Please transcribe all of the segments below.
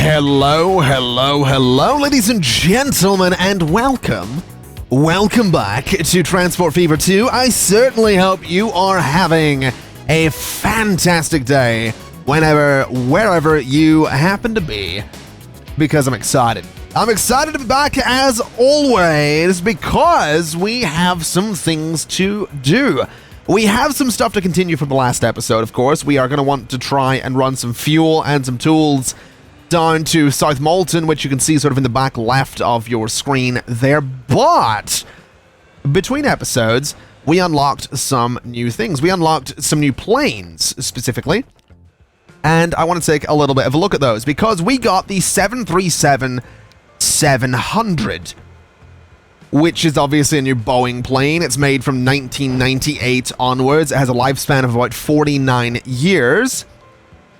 Hello, ladies and gentlemen, and welcome back to Transport Fever 2. I certainly hope you are having a fantastic day wherever you happen to be, because I'm excited. I'm excited to be back as always, because we have some things to do. We have some stuff to continue from the last episode, of course. We are going to want to try and run some fuel and some tools down to South Molten, which you can see sort of in the back left of your screen there. But between episodes, we unlocked some new things. We unlocked some new planes, specifically. And I want to take a little bit of a look at those, because we got the 737-700, which is obviously a new Boeing plane. It's made from 1998 onwards. It has a lifespan of about 49 years.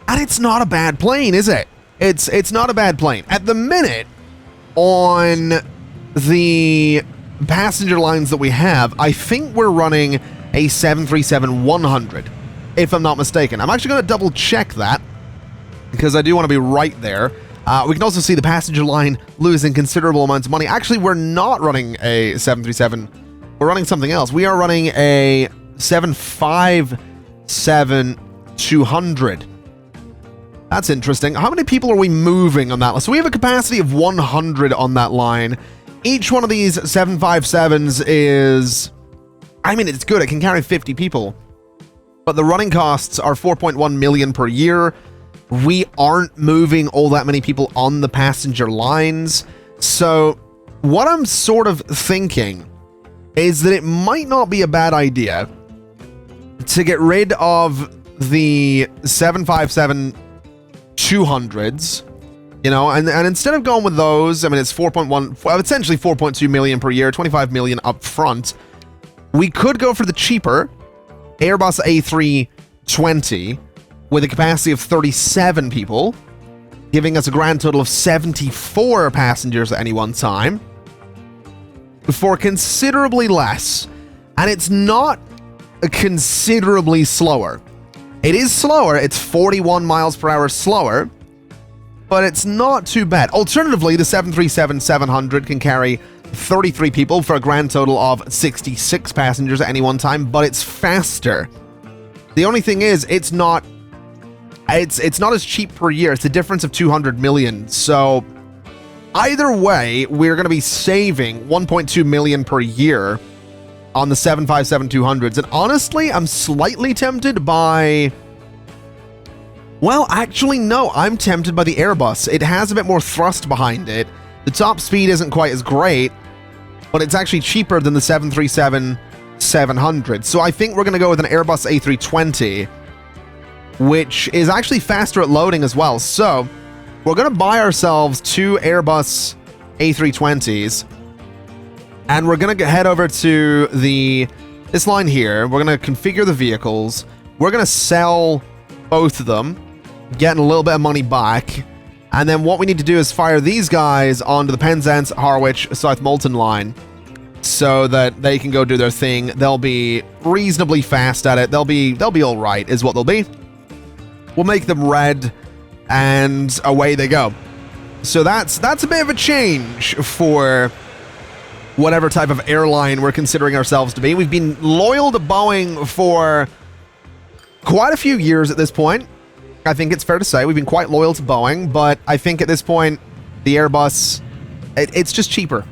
And it's not a bad plane, is it? It's not a bad plane. At the minute, on the passenger lines that we have, I think we're running a 737-100, if I'm not mistaken. I'm actually going to double check that, because I do want to be right there. We can also see the passenger line losing considerable amounts of money. Actually, we're not running a 737. We're running something else. We are running a 757-200. That's interesting. How many people are we moving on that? So we have a capacity of 100 on that line. Each one of these 757s is... I mean, it's good. It can carry 50 people. But the running costs are 4.1 million per year. We aren't moving all that many people on the passenger lines. So what I'm sort of thinking is that it might not be a bad idea to get rid of the 757-200s, you know, and instead of going with those, I mean, it's 4.1, well, essentially 4.2 million per year, 25 million up front. We could go for the cheaper Airbus A320 with a capacity of 37 people, giving us a grand total of 74 passengers at any one time, for considerably less. And it's not considerably slower. It is slower. It's 41 miles per hour slower, but it's not too bad. Alternatively, the 737-700 can carry 33 people for a grand total of 66 passengers at any one time, but it's faster. The only thing is, it's not as cheap per year. It's a difference of 200 million. So either way, we're going to be saving 1.2 million per year on the 757-200s. And honestly, I'm slightly tempted by... Well, actually, no. I'm tempted by the Airbus. It has a bit more thrust behind it. The top speed isn't quite as great, but it's actually cheaper than the 737-700. So I think we're going to go with an Airbus A320, which is actually faster at loading as well. So we're going to buy ourselves two Airbus A320s, and we're going to head over to this line here. We're going to configure the vehicles. We're going to sell both of them, getting a little bit of money back. And then what we need to do is fire these guys onto the Penzance, Harwich, South Molten line so that they can go do their thing. They'll be reasonably fast at it. They'll be all right, is what they'll be. We'll make them red, and away they go. So that's a bit of a change for whatever type of airline we're considering ourselves to be. We've been loyal to Boeing for quite a few years at this point. I think it's fair to say we've been quite loyal to Boeing, but I think at this point, the Airbus, it's just cheaper.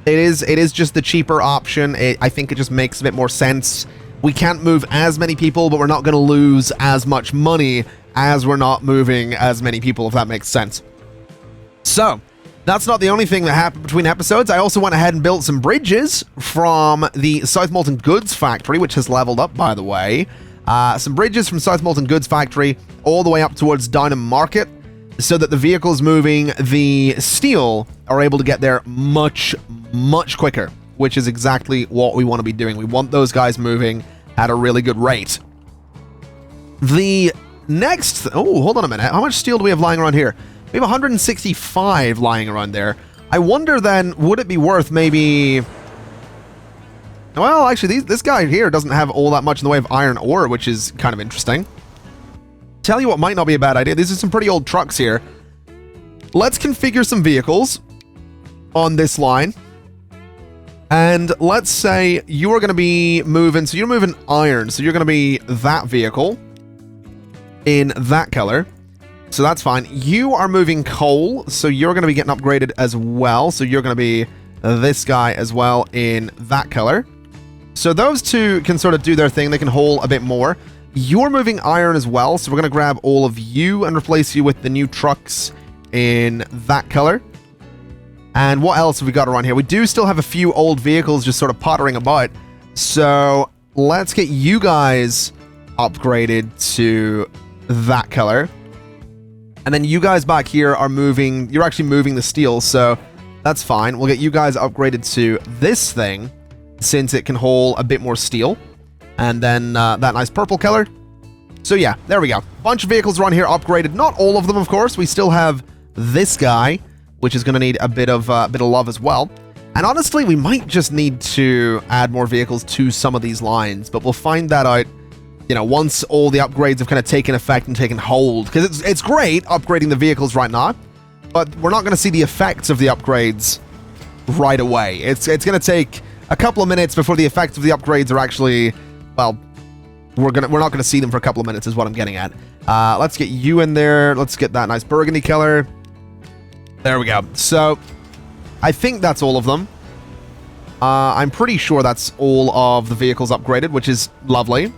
It is just the cheaper option. I think it just makes a bit more sense. We can't move as many people, but we're not going to lose as much money as we're not moving as many people, if that makes sense. So that's not the only thing that happened between episodes. I also went ahead and built some bridges from the South Molten Goods Factory, which has leveled up, by the way. Some bridges from South Molten Goods Factory all the way up towards Downham Market, so that the vehicles moving the steel are able to get there much, much quicker, which is exactly what we want to be doing. We want those guys moving at a really good rate. The next... Oh, hold on a minute. How much steel do we have lying around here? We have 165 lying around there. I wonder then, would it be worth maybe... Well, actually, this guy here doesn't have all that much in the way of iron ore, which is kind of interesting. Tell you what might not be a bad idea. These are some pretty old trucks here. let's configure some vehicles on this line. And let's say you are going to be moving, so you're moving iron, so you're going to be that vehicle in that color. So that's fine. You are moving coal, so you're going to be getting upgraded as well. So you're going to be this guy as well in that color. So those two can sort of do their thing. They can haul a bit more. You're moving iron as well, so we're going to grab all of you and replace you with the new trucks in that color. And what else have we got around here? We do still have a few old vehicles just sort of pottering about. So let's get you guys upgraded to that color. And then you guys back here are moving, you're actually moving the steel, so that's fine. We'll get you guys upgraded to this thing, since it can haul a bit more steel. And then that nice purple color. So yeah, there we go. Bunch of vehicles around here upgraded. Not all of them, of course. We still have this guy, which is going to need a bit of love as well. And honestly, we might just need to add more vehicles to some of these lines, but we'll find that out, you know, once all the upgrades have kind of taken effect and taken hold. Because it's great upgrading the vehicles right now, but we're not going to see the effects of the upgrades right away. It's going to take a couple of minutes before the effects of the upgrades are actually, well, we're not going to see them for a couple of minutes is what I'm getting at. Let's get you in there. Let's get that nice burgundy color. There we go. So I think that's all of them. I'm pretty sure that's all of the vehicles upgraded, which is lovely.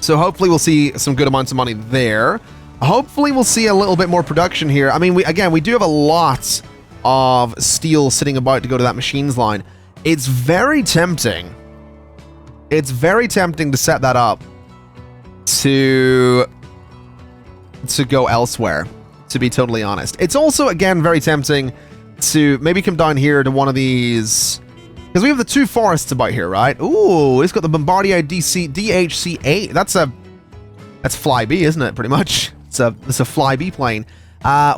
So hopefully we'll see some good amounts of money there. Hopefully we'll see a little bit more production here. I mean, we do have a lot of steel sitting about to go to that machines line. It's very tempting. It's very tempting to set that up to go elsewhere, to be totally honest. It's also, again, very tempting to maybe come down here to one of these, because we have the two forests about here, right? Ooh, it's got the Bombardier DHC-8. That's Flyby, isn't it? Pretty much. It's a Flyby plane.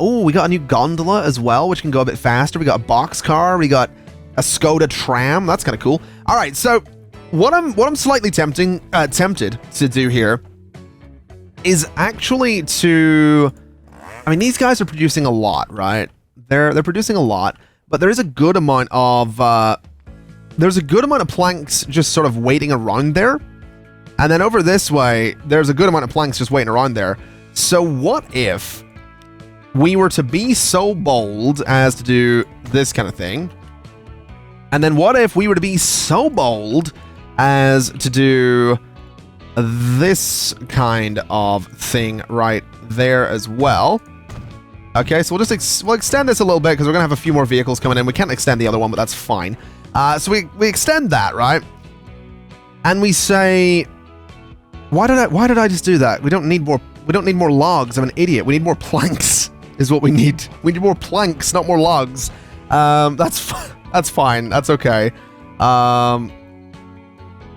Ooh, we got a new gondola as well, which can go a bit faster. We got a boxcar. We got a Skoda tram. That's kind of cool. All right, so what I'm slightly tempted to do here is actually to, I mean, these guys are producing a lot, right? They're producing a lot, but there is a good amount of planks just sort of waiting around there. And then over this way, there's a good amount of planks just waiting around there. So what if we were to be so bold as to do this kind of thing? And then what if we were to be so bold as to do this kind of thing right there as well? Okay, so we'll extend this a little bit because we're going to have a few more vehicles coming in. We can't extend the other one, but that's fine. So we extend that, right? And we say, why did I just do that? We don't need more logs. I'm an idiot. We need more planks is what we need. We need more planks, not more logs. That's fine. That's okay.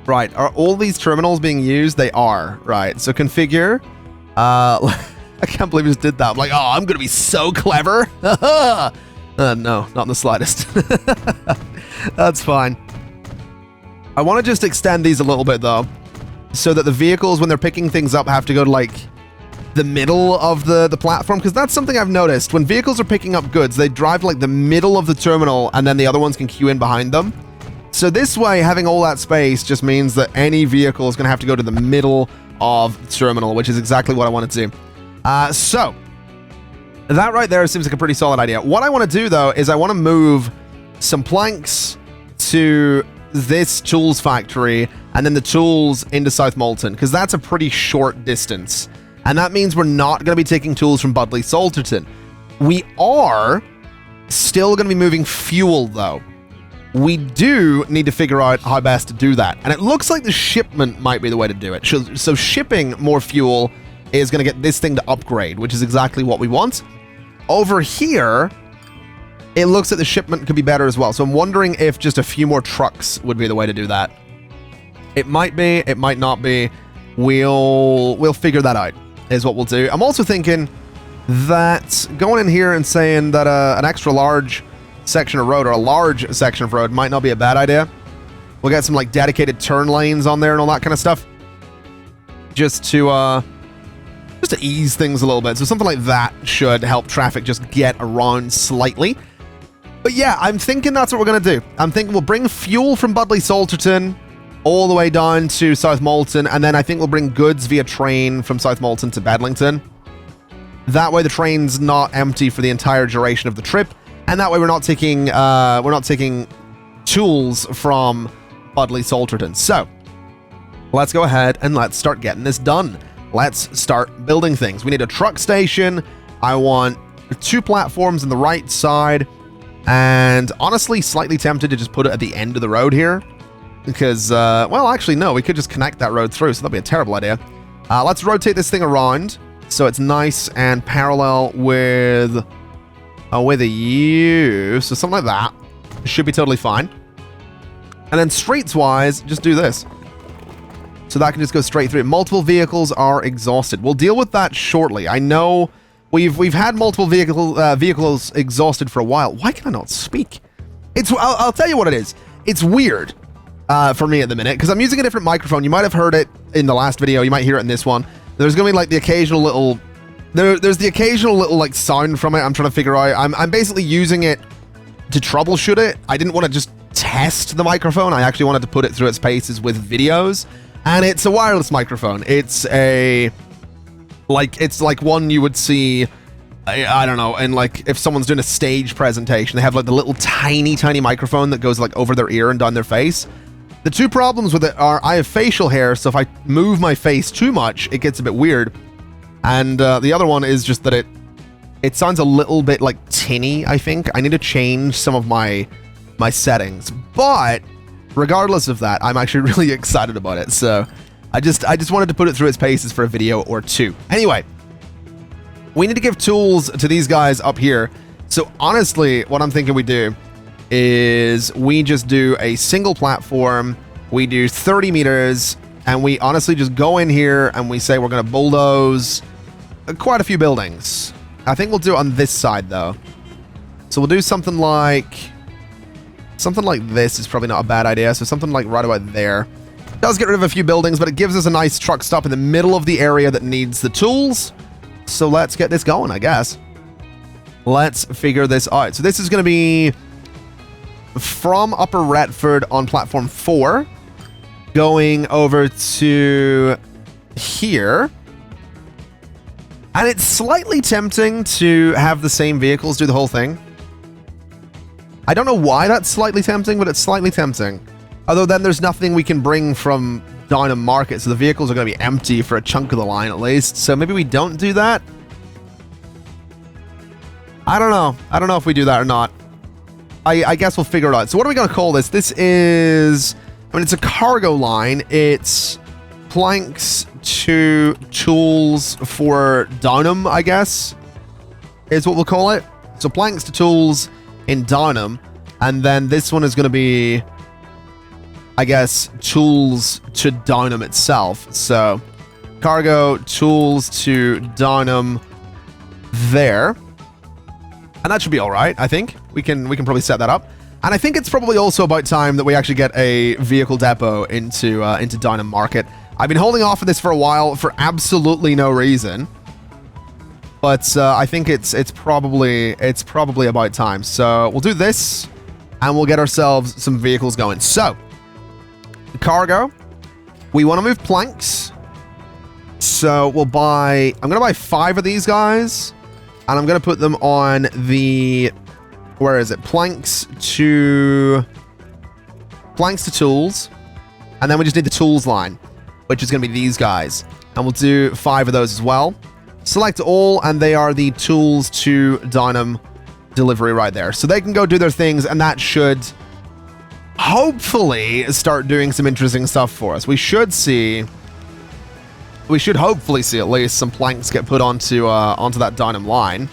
Right. Are all these terminals being used? They are. Right. So configure. I can't believe I just did that. I'm like, oh, I'm going to be so clever. No, not in the slightest. That's fine. I want to just extend these a little bit, though, so that the vehicles, when they're picking things up, have to go to, like, the middle of the platform, because that's something I've noticed. When vehicles are picking up goods, they drive, like, the middle of the terminal, and then the other ones can queue in behind them. So this way, having all that space just means that any vehicle is going to have to go to the middle of the terminal, which is exactly what I want to do. So, that right there seems like a pretty solid idea. What I want to do, though, is I want to move some planks to this tools factory and then the tools into South Molton, because that's a pretty short distance. And that means we're not going to be taking tools from Budleigh Salterton. We are still going to be moving fuel, though. We do need to figure out how best to do that. And it looks like the shipment might be the way to do it. So shipping more fuel is going to get this thing to upgrade, which is exactly what we want. Over here, it looks like the shipment could be better as well. So I'm wondering if just a few more trucks would be the way to do that. It might be, it might not be. We'll figure that out, is what we'll do. I'm also thinking that going in here and saying that an extra large section of road, or a large section of road, might not be a bad idea. We'll get some like dedicated turn lanes on there and all that kind of stuff. Just to just to ease things a little bit. So something like that should help traffic just get around slightly. But yeah, I'm thinking that's what we're going to do. I'm thinking we'll bring fuel from Budleigh Salterton all the way down to South Molton, and then I think we'll bring goods via train from South Molton to Bedlington. That way the train's not empty for the entire duration of the trip, and that way we're not taking tools from Budleigh Salterton. So let's go ahead and let's start getting this done. Let's start building things. We need a truck station. I want 2 platforms on the right side, and honestly slightly tempted to just put it at the end of the road here. Because, well, actually, no, we could just connect that road through, so that'd be a terrible idea. Let's rotate this thing around so it's nice and parallel with a U. So something like that should be totally fine. And then streets-wise, just do this. So that can just go straight through. Multiple vehicles are exhausted. We'll deal with that shortly. I know we've had multiple vehicles exhausted for a while. Why can I not speak? I'll tell you what it is. It's weird. For me at the minute, because I'm using a different microphone. You might have heard it in the last video. You might hear it in this one. There's gonna be like the occasional little, there's the occasional little like sound from it. I'm trying to figure out. I'm basically using it to troubleshoot it. I didn't want to just test the microphone. I actually wanted to put it through its paces with videos, and it's a wireless microphone. It's like one you would see. I don't know, and like if someone's doing a stage presentation, they have like the little tiny microphone that goes like over their ear and down their face. The 2 problems with it are I have facial hair, so if I move my face too much, it gets a bit weird. And the other one is just that it sounds a little bit like tinny, I think. I need to change some of my settings. But regardless of that, I'm actually really excited about it. So I just wanted to put it through its paces for a video or 2. Anyway, we need to give tools to these guys up here. So honestly, what I'm thinking we do is we just do a single platform. We do 30 meters, and we honestly just go in here and we say we're going to bulldoze quite a few buildings. I think we'll do it on this side though. So we'll do something like this is probably not a bad idea. So something like right about there. It does get rid of a few buildings, but it gives us a nice truck stop in the middle of the area that needs the tools. So let's get this going, I guess. Let's figure this out. So this is going to be from Upper Retford on platform 4, going over to here. And it's slightly tempting to have the same vehicles do the whole thing. I don't know why that's slightly tempting, but it's slightly tempting. Although then there's nothing we can bring from Downham Market, so the vehicles are going to be empty for a chunk of the line at least. So maybe we don't do that. I don't know. I don't know if we do that or not. I guess we'll figure it out. So what are we going to call this? This is, I mean, it's a cargo line. It's planks to tools for Downham, I guess, is what we'll call it. So planks to tools in Downham. And then this one is going to be, I guess, tools to Downham itself. So cargo tools to Downham there. And that should be all right, I think. We can probably set that up. And I think it's probably also about time that we actually get a vehicle depot into Downham Market. I've been holding off on this for a while for absolutely no reason. But I think it's probably about time. So we'll do this, and we'll get ourselves some vehicles going. So, cargo. We want to move planks. So we'll buy, I'm going to buy 5 of these guys. And I'm going to put them on the, where is it? Planks to tools. And then we just need the tools line, which is going to be these guys. And we'll do 5 of those as well. Select all, and they are the tools to Downham delivery right there. So they can go do their things, and that should hopefully start doing some interesting stuff for us. We should hopefully see at least some planks get put onto that Downham line.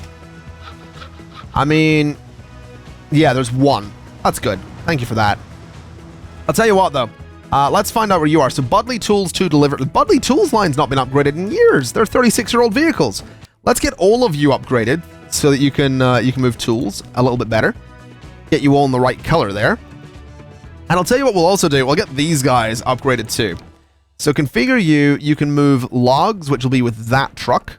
I mean, yeah, there's 1. That's good. Thank you for that. I'll tell you what, though. Let's find out where you are. So Budleigh Tools 2 delivered. The Budleigh Tools line's not been upgraded in years. They're 36-year-old vehicles. Let's get all of you upgraded so that you can move tools a little bit better. Get you all in the right color there. And I'll tell you what we'll also do. We'll get these guys upgraded too. So configure you can move logs, which will be with that truck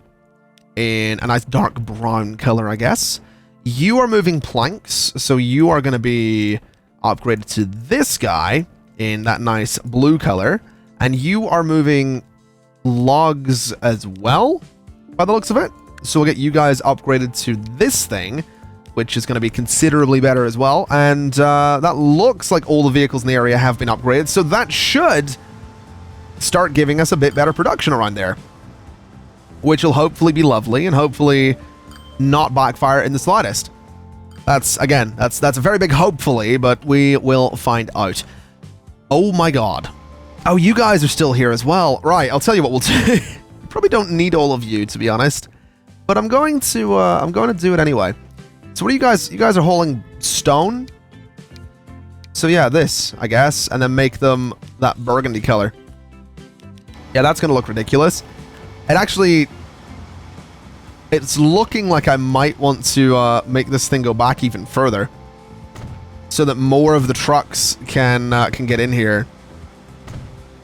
in a nice dark brown color, I guess. You are moving planks, so you are going to be upgraded to this guy in that nice blue color. And you are moving logs as well, by the looks of it. So we'll get you guys upgraded to this thing, which is going to be considerably better as well. And that looks like all the vehicles in the area have been upgraded. So that should start giving us a bit better production around there, which will hopefully be lovely and hopefully not backfire in the slightest. That's a very big hopefully, but we will find out. Oh my god. Oh, you guys are still here as well. Right, I'll tell you what we'll do. Probably don't need all of you, to be honest, but I'm going to do it anyway. So what are you guys? You guys are hauling stone? So yeah, this, I guess, and then make them that burgundy color. Yeah, that's going to look ridiculous. It's looking like I might want to make this thing go back even further so that more of the trucks can get in here.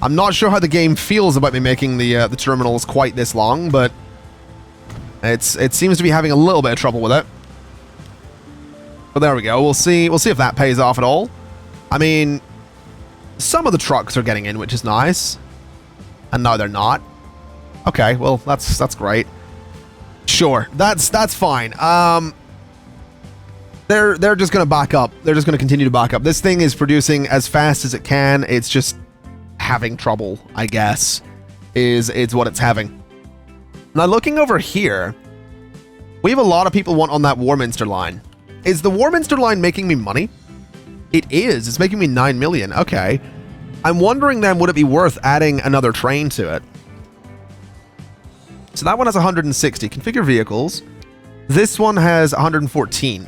I'm not sure how the game feels about me making the terminals quite this long, but it seems to be having a little bit of trouble with it. But there we go. We'll see if that pays off at all. I mean, some of the trucks are getting in, which is nice. And now they're not. Okay, well, that's great. Sure, that's fine. They're just gonna back up. They're just gonna continue to back up. This thing is producing as fast as it can. It's just having trouble, I guess, is what it's having. Now looking over here, we have a lot of people want on that Warminster line. Is the Warminster line making me money? It is. It's making me 9 million. Okay. I'm wondering then, would it be worth adding another train to it? So that one has 160. Configure vehicles. This one has 114.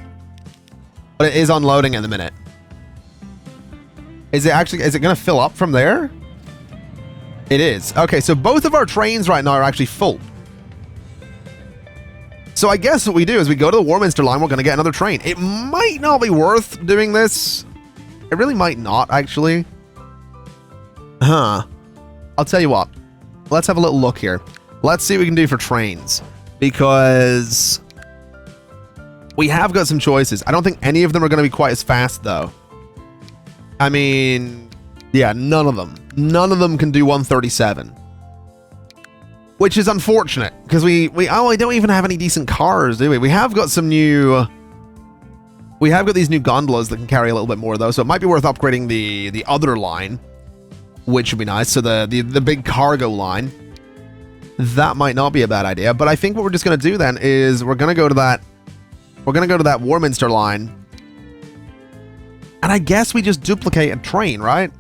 But it is unloading in the minute. Is it going to fill up from there? It is. Okay, so both of our trains right now are actually full. So I guess what we do is we go to the Warminster line, we're going to get another train. It might not be worth doing this. It really might not, actually. Huh. I'll tell you what. Let's have a little look here. Let's see what we can do for trains. Because we have got some choices. I don't think any of them are going to be quite as fast, though. I mean, yeah, none of them. None of them can do 137. Which is unfortunate, because we don't even have any decent cars, do we? We have got some new... We have got these new gondolas that can carry a little bit more, though, so it might be worth upgrading the other line, which would be nice. So the big cargo line. That might not be a bad idea, but I think what we're just going to do then is we're going to go to that... We're going to go to that Warminster line. And I guess we just duplicate a train, right?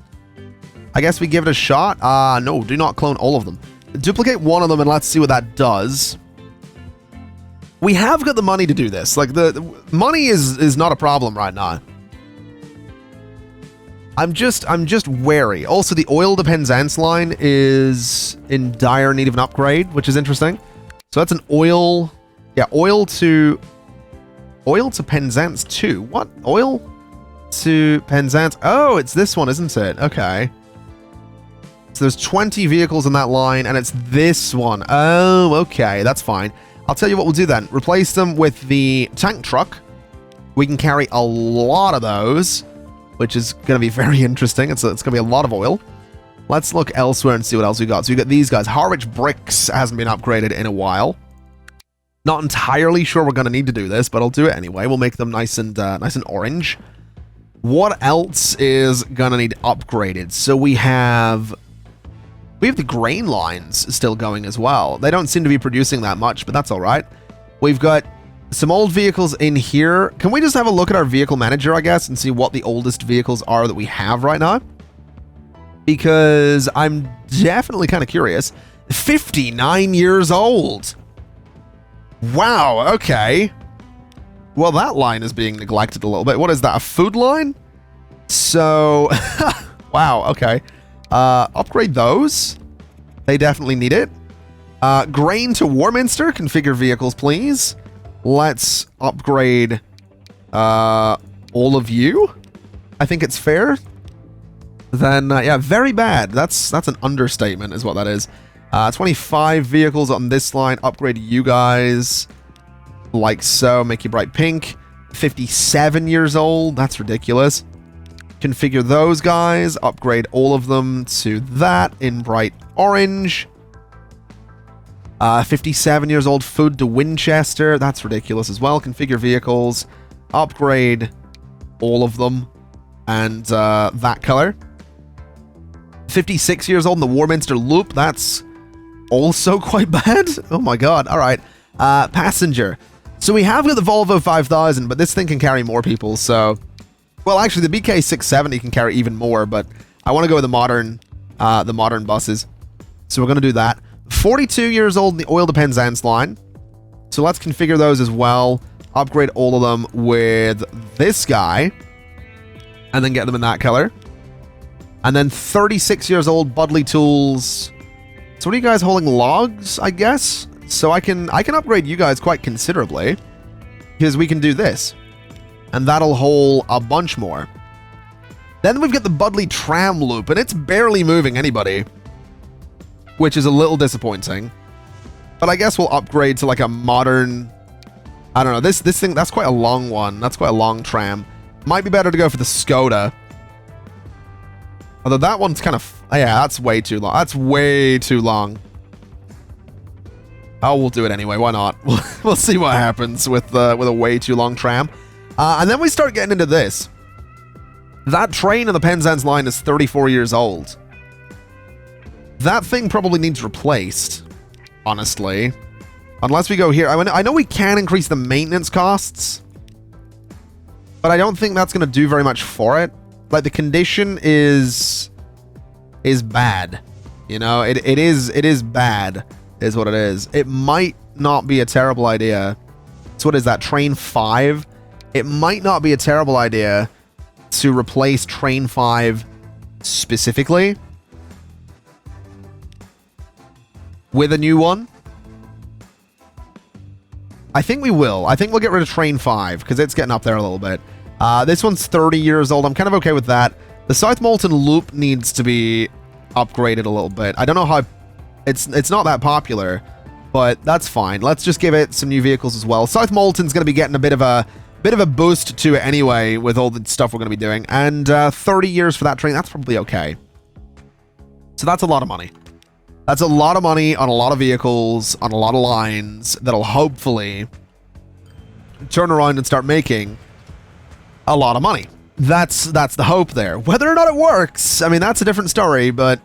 I guess we give it a shot. No, do not clone all of them. Duplicate one of them and let's see what that does. We have got the money to do this. Like, the money is not a problem right now. I'm just wary. Also, the oil to Penzance line is in dire need of an upgrade, which is interesting. So that's an oil... Yeah, oil to Penzance 2. What? Oil to Penzance... Oh, it's this one, isn't it? Okay. So there's 20 vehicles in that line, and it's this one. Oh, okay, that's fine. I'll tell you what we'll do then. Replace them with the tank truck. We can carry a lot of those, which is going to be very interesting. It's going to be a lot of oil. Let's look elsewhere and see what else we got. So we got these guys. Harwich Bricks hasn't been upgraded in a while. Not entirely sure we're going to need to do this, but I'll do it anyway. We'll make them nice and orange. What else is going to need upgraded? So we have the grain lines still going as well. They don't seem to be producing that much, but that's all right. We've got some old vehicles in here. Can we just have a look at our vehicle manager, I guess, and see what the oldest vehicles are that we have right now? Because I'm definitely kind of curious. 59 years old. Wow, okay. Well, that line is being neglected a little bit. What is that, a food line? So, wow, okay. Upgrade those. They definitely need it. Grain to Warminster. Configure vehicles, please. Let's upgrade all of you. I think it's fair. then yeah, very bad. That's an understatement is what that is. 25 vehicles on this line. Upgrade you guys like so. Make you bright pink. 57 years old. That's ridiculous. Configure those guys. Upgrade all of them to that in bright orange. 57 years old. Food to Winchester. That's ridiculous as well. Configure vehicles. Upgrade all of them. And that color. 56 years old in the Warminster Loop. That's also quite bad. Oh my god. All right. Passenger. So we have got the Volvo 5000, but this thing can carry more people. So, well, actually, the BK 670 can carry even more. But I want to go with the modern buses. So we're going to do that. 42 years old in the Oil to Penzance line. So let's configure those as well. Upgrade all of them with this guy. And then get them in that color. And then 36 years old Budley Tools. So what are you guys holding? Logs, I guess? So I can upgrade you guys quite considerably. Because we can do this. And that'll hold a bunch more. Then we've got the Budley Tram Loop. And it's barely moving anybody. Which is a little disappointing. But I guess we'll upgrade to like a modern... I don't know. This thing, that's quite a long one. That's quite a long tram. Might be better to go for the Skoda. Although that one's kind of... yeah, that's way too long. That's way too long. Oh, we'll do it anyway. Why not? We'll see what happens with a way too long tram. And then we start getting into this. That train in the Penzance line is 34 years old. That thing probably needs replaced, honestly. Unless we go here. I know we can increase the maintenance costs. But I don't think that's going to do very much for it. Like, the condition is bad. You know, it is bad, is what it is. It might not be a terrible idea. So what is that, Train 5? It might not be a terrible idea to replace Train 5 specifically with a new one. I think we will. I think we'll get rid of Train 5 because it's getting up there a little bit. This one's 30 years old. I'm kind of okay with that. The South Molton Loop needs to be upgraded a little bit. I don't know how... It's not that popular, but that's fine. Let's just give it some new vehicles as well. South Molton's going to be getting a bit of a boost to it anyway with all the stuff we're going to be doing. And 30 years for that train, that's probably okay. So that's a lot of money. That's a lot of money on a lot of vehicles, on a lot of lines that'll hopefully turn around and start making a lot of money. That's the hope there. Whether or not it works, I mean, that's a different story, but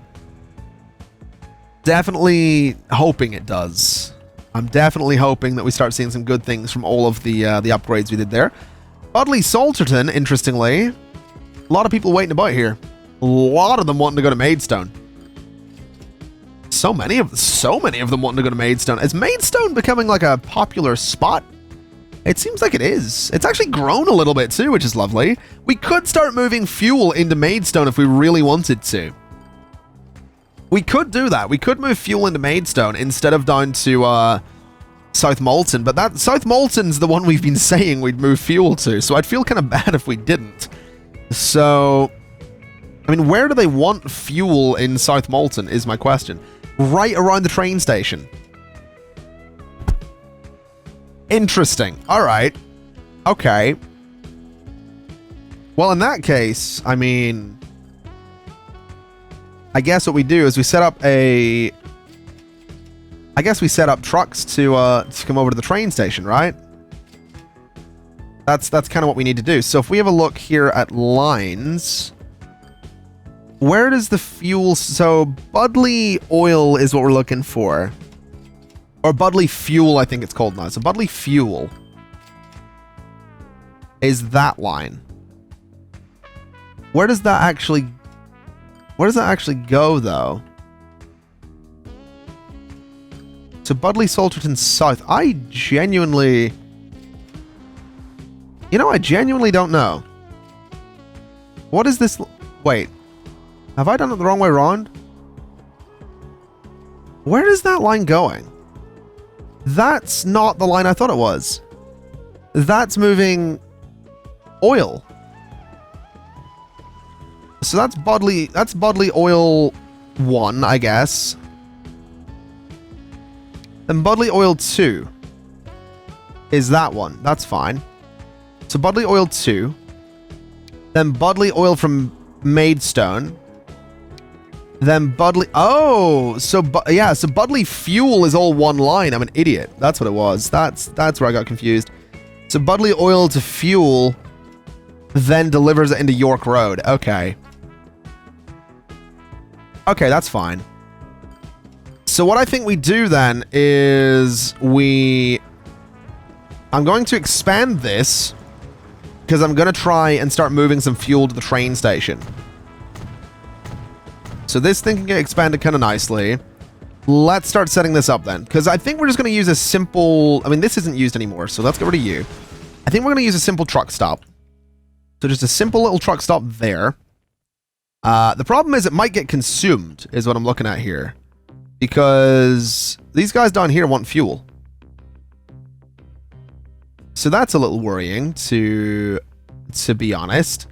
definitely hoping it does. I'm definitely hoping that we start seeing some good things from all of the upgrades we did there. Budley Salterton, interestingly, a lot of people waiting about here. A lot of them wanting to go to Maidstone. So many of them wanting to go to Maidstone. Is Maidstone becoming like a popular spot? It seems like it is. It's actually grown a little bit too, which is lovely. We could start moving fuel into Maidstone if we really wanted to. We could do that. We could move fuel into Maidstone instead of down to South Molton. But that South Molton's the one we've been saying we'd move fuel to. So I'd feel kind of bad if we didn't. So, I mean, where do they want fuel in South Molton is my question. Right around the train station. Interesting. All right. Okay. Well, in that case, I mean, I guess what we do is we set up a... I guess we set up trucks to come over to the train station, right? That's kind of what we need to do. So if we have a look here at lines... Where does the fuel... So, Budley Oil is what we're looking for. Or Budley Fuel, I think it's called now. So, Budley Fuel is that line. Where does that actually... Where does that actually go, though? So, Budley Salterton South. I genuinely... You know, I genuinely don't know. What is this... Wait. Have I done it the wrong way around? Where is that line going? That's not the line I thought it was. That's moving oil. So that's Bodley Oil 1, I guess. Then Bodley Oil 2 is that one. That's fine. So Bodley Oil 2. Then Bodley Oil from Maidstone. Then Bodley... Oh! So, yeah, so Bodley Fuel is all one line. I'm an idiot. That's what it was. That's where I got confused. So Bodley Oil to Fuel then delivers it into York Road. Okay. Okay, that's fine. So what I think we do then is I'm going to expand this because I'm going to try and start moving some fuel to the train station. So this thing can get expanded kind of nicely. Let's start setting this up then, because I think we're just going to use a simple... I mean, this isn't used anymore, so let's get rid of you. I think we're going to use a simple truck stop. So just a simple little truck stop there. The problem is it might get consumed, is what I'm looking at here. Because these guys down here want fuel. So that's a little worrying, to be honest.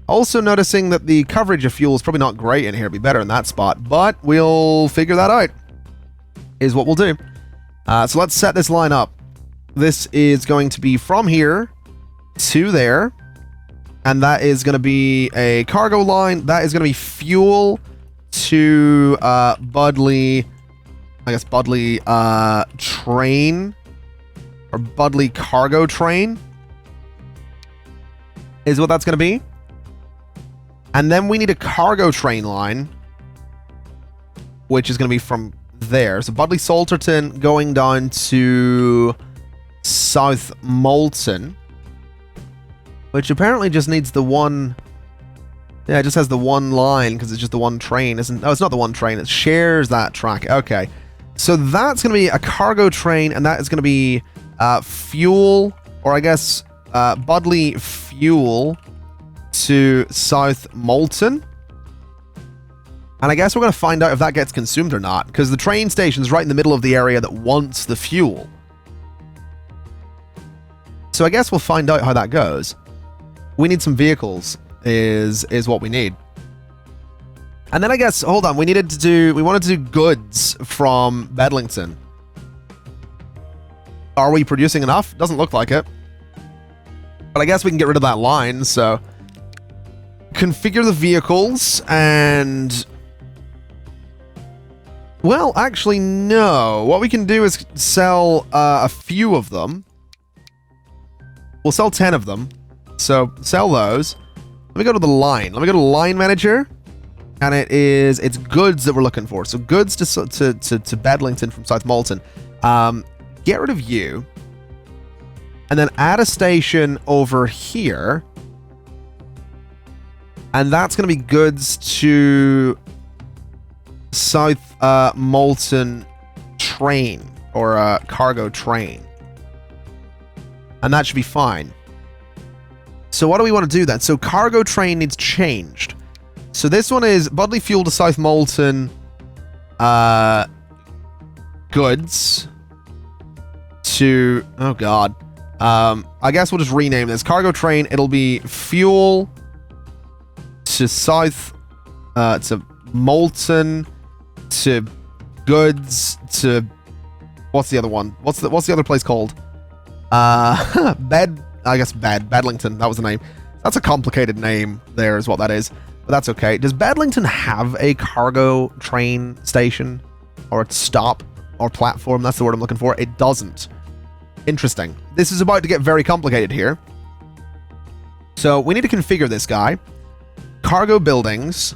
Also noticing that the coverage of fuel is probably not great in here. It'd be better in that spot, but we'll figure that out, is what we'll do. So let's set this line up. This is going to be from here to there. And that is going to be a cargo line. That is going to be fuel to Bodley... I guess Bodley train. Or Bodley cargo train. Is what that's going to be. And then we need a cargo train line. Which is going to be from there. So Bodley Salterton going down to South Molton. Which apparently just needs the one... Yeah, it just has the one line because it's just the one train. No, it's not the one train. It shares that track. Okay. So that's going to be a cargo train, and that is going to be fuel, or I guess Bodley fuel to South Molton. And I guess we're going to find out if that gets consumed or not, because the train station's right in the middle of the area that wants the fuel. So I guess we'll find out how that goes. We need some vehicles, is what we need. And then I guess, hold on, we wanted to do goods from Bedlington. Are we producing enough? Doesn't look like it. But I guess we can get rid of that line, so... Configure the vehicles, and... Well, actually, no. What we can do is sell a few of them. We'll sell 10 of them. So, sell those. Let me go to the line. Let me go to line manager. And it's goods that we're looking for. So, goods to Bedlington from South Molton. Get rid of you. And then add a station over here. And that's going to be goods to South Molton train. Or cargo train. And that should be fine. So what do we want to do then? So cargo train needs changed. So this one is Bodley fuel to South Molton goods to... Oh, God. I guess we'll just rename this. Cargo train, it'll be fuel to South... to Molton to goods to... What's the other one? What's the other place called? Bedlington, that was the name. That's a complicated name there is what that is. But that's okay. Does Bedlington have a cargo train station? Or a stop? Or platform? That's the word I'm looking for. It doesn't. Interesting. This is about to get very complicated here. So, we need to configure this guy. Cargo buildings.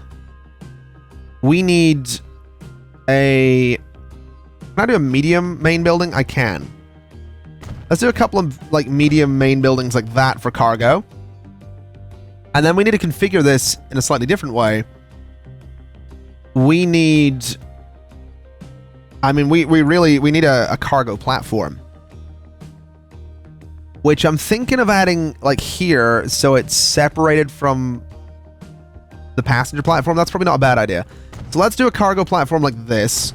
We need a... Can I do a medium main building? I can. Let's do a couple of like medium main buildings like that for cargo. And then we need to configure this in a slightly different way. We need... I mean, we need a cargo platform. Which I'm thinking of adding like here so it's separated from the passenger platform. That's probably not a bad idea. So let's do a cargo platform like this.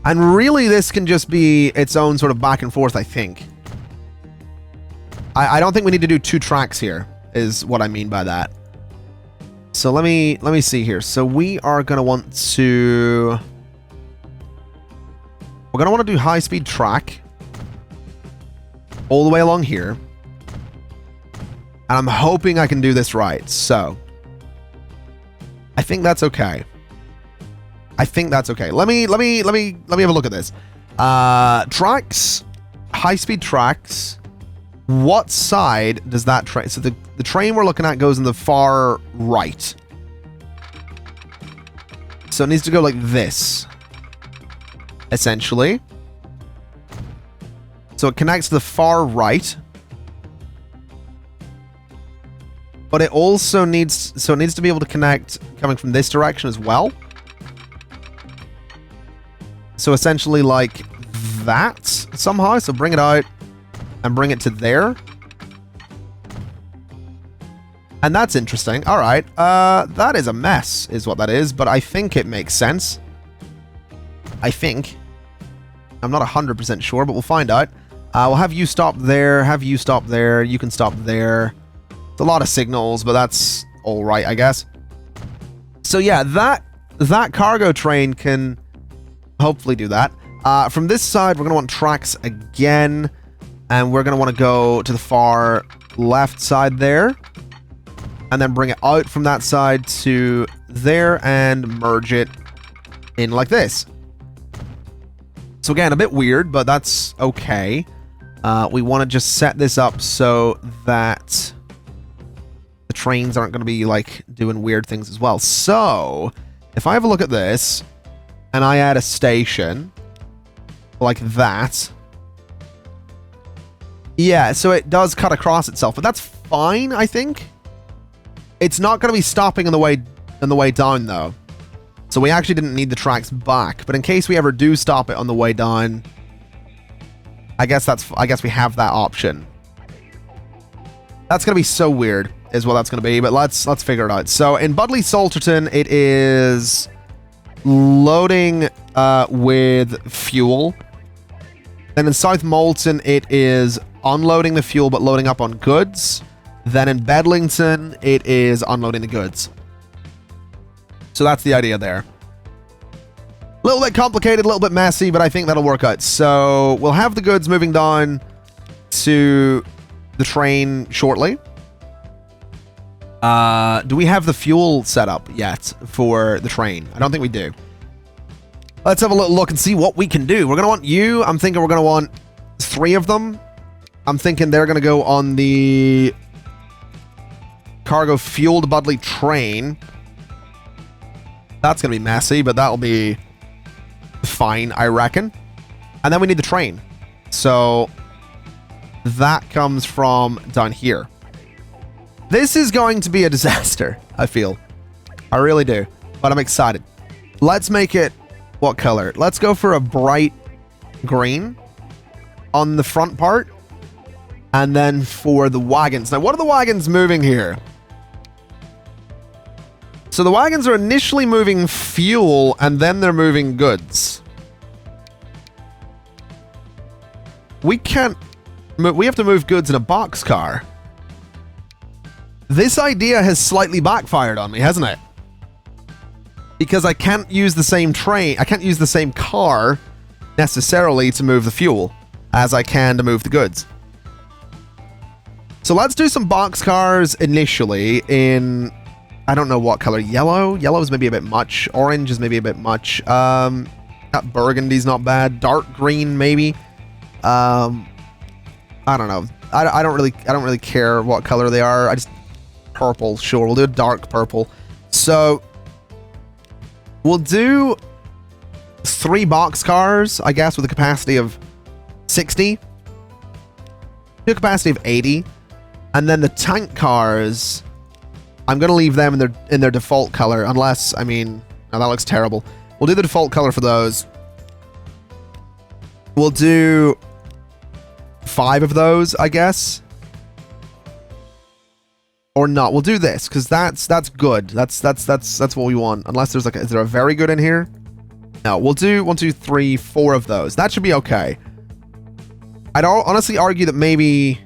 And really, this can just be its own sort of back and forth, I think. I don't think we need to do two tracks here, is what I mean by that. So let me see here. So we are going to want to... We're going to want to do high-speed track all the way along here. And I'm hoping I can do this right. So I think that's okay. I think that's okay. Let me have a look at this. Tracks, high-speed tracks. What side does that train? So the train we're looking at goes in the far right. So it needs to go like this, essentially. So it connects to the far right. But it also needs, so it needs to be able to connect coming from this direction as well. So essentially like that somehow. So bring it out and bring it to there. And that's interesting. All right. That is a mess is what that is, but I think it makes sense. I think. I'm not 100% sure, but we'll find out. We'll have you stop there, have you stop there, you can stop there. It's a lot of signals, but that's all right, I guess. So yeah, that cargo train can hopefully do that. From this side, we're going to want tracks again, and we're going to want to go to the far left side there, and then bring it out from that side to there and merge it in like this. So again, a bit weird, but that's okay. We want to just set this up so that the trains aren't going to be like doing weird things as well. So if I have a look at this and I add a station like that, yeah, so it does cut across itself, but that's fine, I think. It's not going to be stopping on the way down though. So we actually didn't need the tracks back, but in case we ever do stop it on the way down, I guess we have that option. That's going to be so weird is what that's going to be, but let's figure it out. So in Budleigh Salterton, it is loading with fuel. Then in South Molton, it is unloading the fuel but loading up on goods. Then in Bedlington, it is unloading the goods. So that's the idea there. A little bit complicated, a little bit messy, but I think that'll work out. So we'll have the goods moving down to the train shortly. Do we have the fuel set up yet for the train? I don't think we do. Let's have a little look and see what we can do. We're going to want you. I'm thinking we're going to want 3 of them. I'm thinking they're going to go on the cargo fueled Budleigh train. That's going to be messy, but that'll be fine, I reckon. And then we need the train. So that comes from down here. This is going to be a disaster, I feel. I really do. But I'm excited. Let's make it... What color? Let's go for a bright green on the front part. And then for the wagons. Now, what are the wagons moving here? So the wagons are initially moving fuel, and then they're moving goods. We can't... We have to move goods in a boxcar. This idea has slightly backfired on me, hasn't it? Because I can't use the same train... I can't use the same car, necessarily, to move the fuel, as I can to move the goods. So let's do some boxcars initially in... I don't know what color. Yellow? Yellow is maybe a bit much. Orange is maybe a bit much. Burgundy's not bad. Dark green, maybe. I don't know. I don't really care what color they are. I just... Purple, sure. We'll do a dark purple. So... We'll do 3 boxcars, I guess, with a capacity of 60. Do a capacity of 80. And then the tank cars... I'm going to leave them in their default color, unless, I mean, no, that looks terrible. We'll do the default color for those. We'll do 5 of those, I guess. Or not. We'll do this, because that's good. That's what we want. Unless there's like, is there a very good in here? No, we'll do 1, 2, 3, 4 of those. That should be okay. I'd honestly argue that maybe...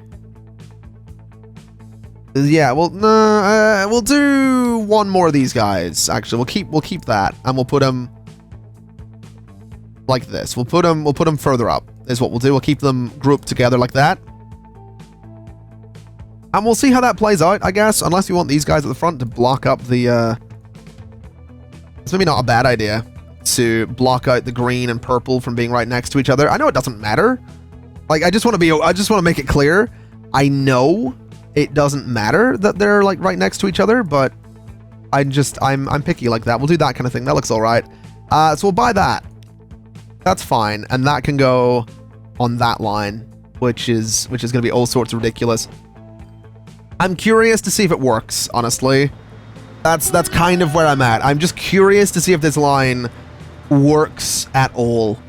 Yeah, well, no, we'll do one more of these guys. Actually, we'll keep that, and we'll put them like this. We'll put them further up. Is what we'll do. We'll keep them grouped together like that, and we'll see how that plays out. I guess, unless you want these guys at the front to block up the. It's maybe not a bad idea to block out the green and purple from being right next to each other. I know it doesn't matter. Like, I just want to make it clear. I know it doesn't matter that they're like right next to each other, but I'm picky like that. We'll do that kind of thing. That looks all right. So we'll buy that. That's fine, and that can go on that line, which is going to be all sorts of ridiculous. I'm curious to see if it works. Honestly, that's kind of where I'm at. I'm just curious to see if this line works at all,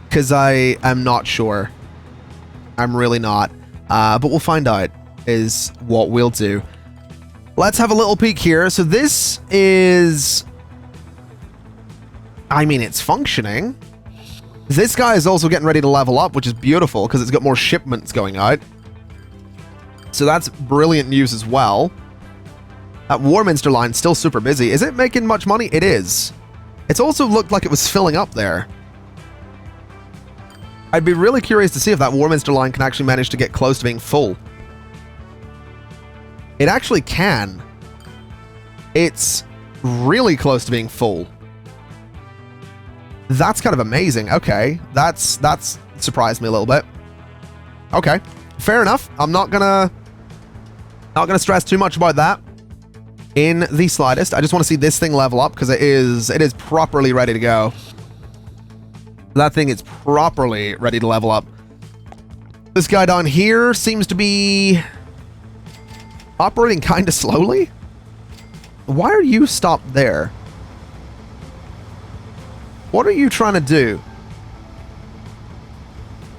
because I am not sure. I'm really not. But we'll find out. Is what we'll do. Let's have a little peek here. So this is, I mean, it's functioning. This guy is also getting ready to level up, which is beautiful because it's got more shipments going out. So that's brilliant news as well. That Warminster line's still super busy. Is it making much money? It is. It's also looked like it was filling up there. I'd be really curious to see if that Warminster line can actually manage to get close to being full. It actually can. It's really close to being full. That's kind of amazing. Okay, that's surprised me a little bit. Okay, fair enough. I'm not gonna stress too much about that in the slightest. I just want to see this thing level up because it is properly ready to go. That thing is properly ready to level up. This guy down here seems to be operating kind of slowly. Why are you stopped there? What are you trying to do?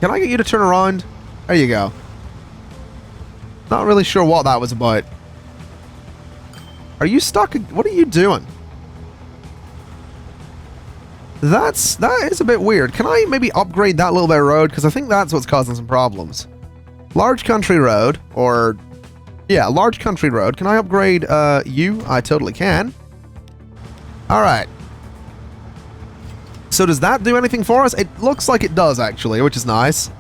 Can I get you to turn around? There you go. Not really sure what that was about. Are you stuck? What are you doing? That is a bit weird. Can I maybe upgrade that little bit of road? Because I think that's what's causing some problems. Large country road, or yeah, large country road. Can I upgrade you? I totally can. All right. So does that do anything for us? It looks like it does, actually, which is nice.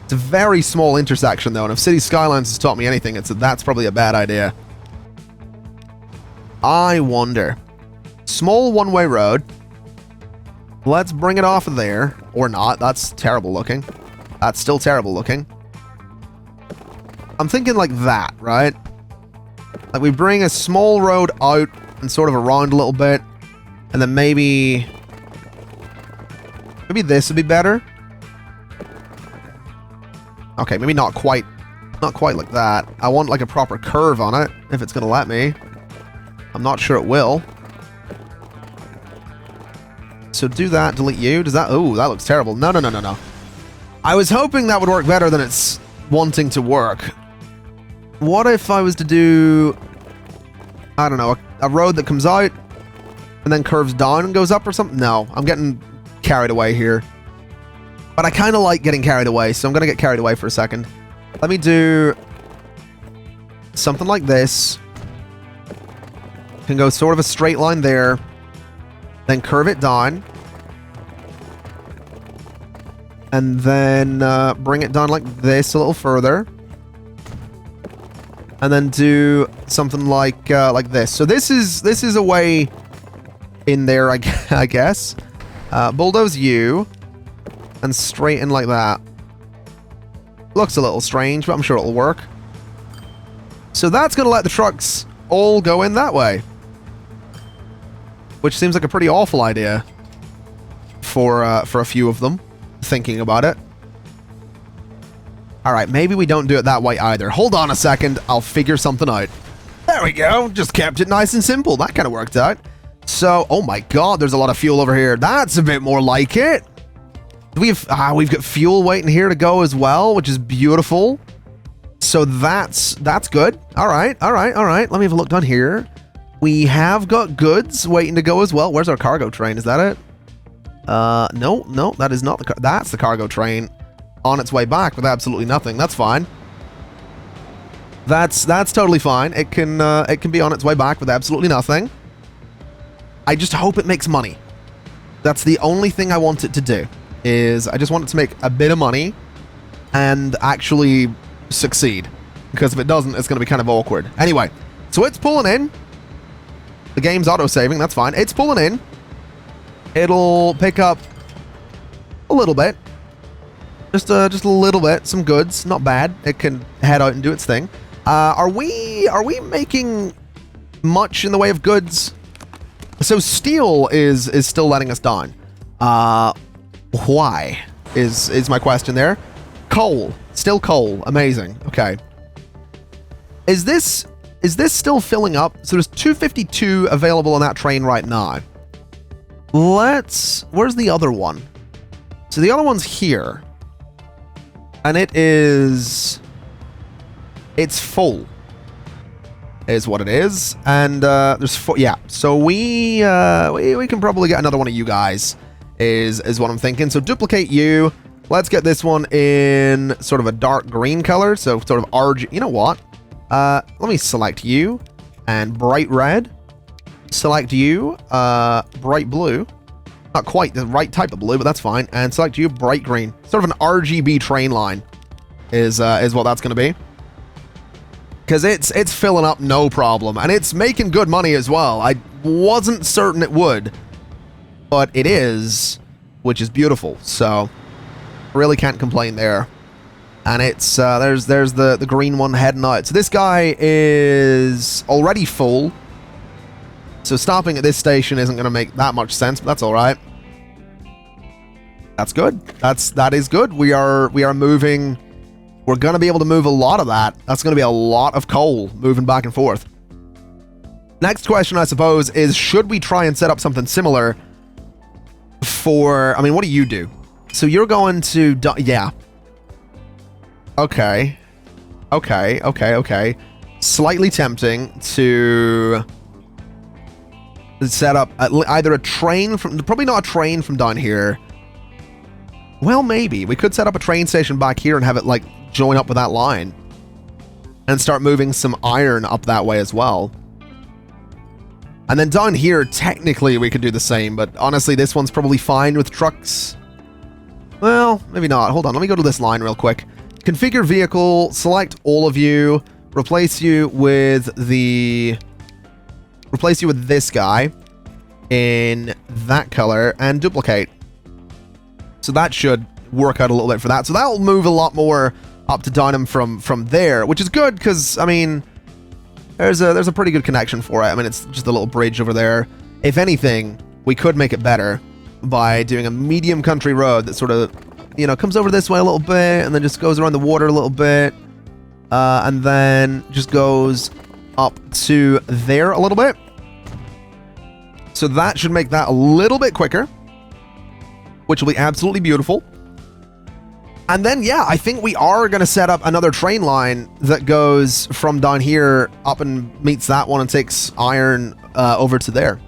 It's a very small intersection, though, and if City Skylines has taught me anything, it's that that's probably a bad idea. I wonder. Small one-way road. Let's bring it off of there. Or not. That's terrible looking. That's still terrible looking. I'm thinking like that, right? Like we bring a small road out and sort of around a little bit. And then maybe this would be better. Okay, maybe not quite like that. I want like a proper curve on it, if it's gonna let me. I'm not sure it will. So do that, delete you. Does that, oh, that looks terrible. No. I was hoping that would work better than it's wanting to work. What if I was to do, I don't know, a road that comes out and then curves down and goes up or something? No, I'm getting carried away here. But I kind of like getting carried away, so I'm going to get carried away for a second. Let me do something like this. Can go sort of a straight line there. Then curve it down. And then bring it down like this a little further. And then do something like this. So this is a way in there, I guess. Bulldoze you and straighten like that. Looks a little strange, but I'm sure it'll work. So that's going to let the trucks all go in that way. Which seems like a pretty awful idea for a few of them, thinking about it. Alright, maybe we don't do it that way either. Hold on a second, I'll figure something out. There we go, just kept it nice and simple. That kind of worked out. So, oh my god, there's a lot of fuel over here. That's a bit more like it. We've got fuel waiting here to go as well, which is beautiful. So that's good. Alright. Let me have a look down here. We have got goods waiting to go as well. Where's our cargo train? Is that it? No, that is not the that's the cargo train on its way back with absolutely nothing. That's fine. That's totally fine. It can be on its way back with absolutely nothing. I just hope it makes money. That's the only thing I want it to do, is I just want it to make a bit of money and actually succeed. Because if it doesn't, it's going to be kind of awkward. Anyway, so it's pulling in. The game's auto-saving, that's fine. It's pulling in. It'll pick up a little bit. Just a little bit, some goods, not bad. It can head out and do its thing. Are we making much in the way of goods? So steel is still letting us down. Why is my question there? Coal, still coal, amazing. Okay. Is this still filling up? So there's 252 available on that train right now. Where's the other one? So the other one's here. And it's full, is what it is. And there's four, yeah. So we can probably get another one of you guys, is what I'm thinking. So duplicate you. Let's get this one in sort of a dark green color. So sort of RG. You know what? Let me select you and bright red. Select you, bright blue. Not quite the right type of blue, but that's fine. And select you, bright green. Sort of an RGB train line is what that's going to be. Because it's filling up no problem. And it's making good money as well. I wasn't certain it would, but it is, which is beautiful. So, really can't complain there. And it's, there's the green one heading out. So this guy is already full. So stopping at this station isn't going to make that much sense, but that's all right. That's good. That is good. We are moving. We're going to be able to move a lot of that. That's going to be a lot of coal moving back and forth. Next question, I suppose, is should we try and set up something similar for, I mean, what do you do? So you're going to, yeah. Okay. Slightly tempting to set up either a train from, probably not a train from down here. Well, maybe. We could set up a train station back here and have it, like, join up with that line. And start moving some iron up that way as well. And then down here, technically, we could do the same. But honestly, this one's probably fine with trucks. Well, maybe not. Hold on. Let me go to this line real quick. Configure vehicle. Select all of you. Replace you with the... Replace you with this guy in that color and duplicate. So that should work out a little bit for that. So that'll move a lot more up to Dunham from there, which is good because, I mean, there's a pretty good connection for it. I mean, it's just a little bridge over there. If anything, we could make it better by doing a medium country road that sort of, you know, comes over this way a little bit and then just goes around the water a little bit and then just goes up to there a little bit. So that should make that a little bit quicker, which will be absolutely beautiful. And then, yeah, I think we are going to set up another train line that goes from down here up and meets that one and takes iron over to there.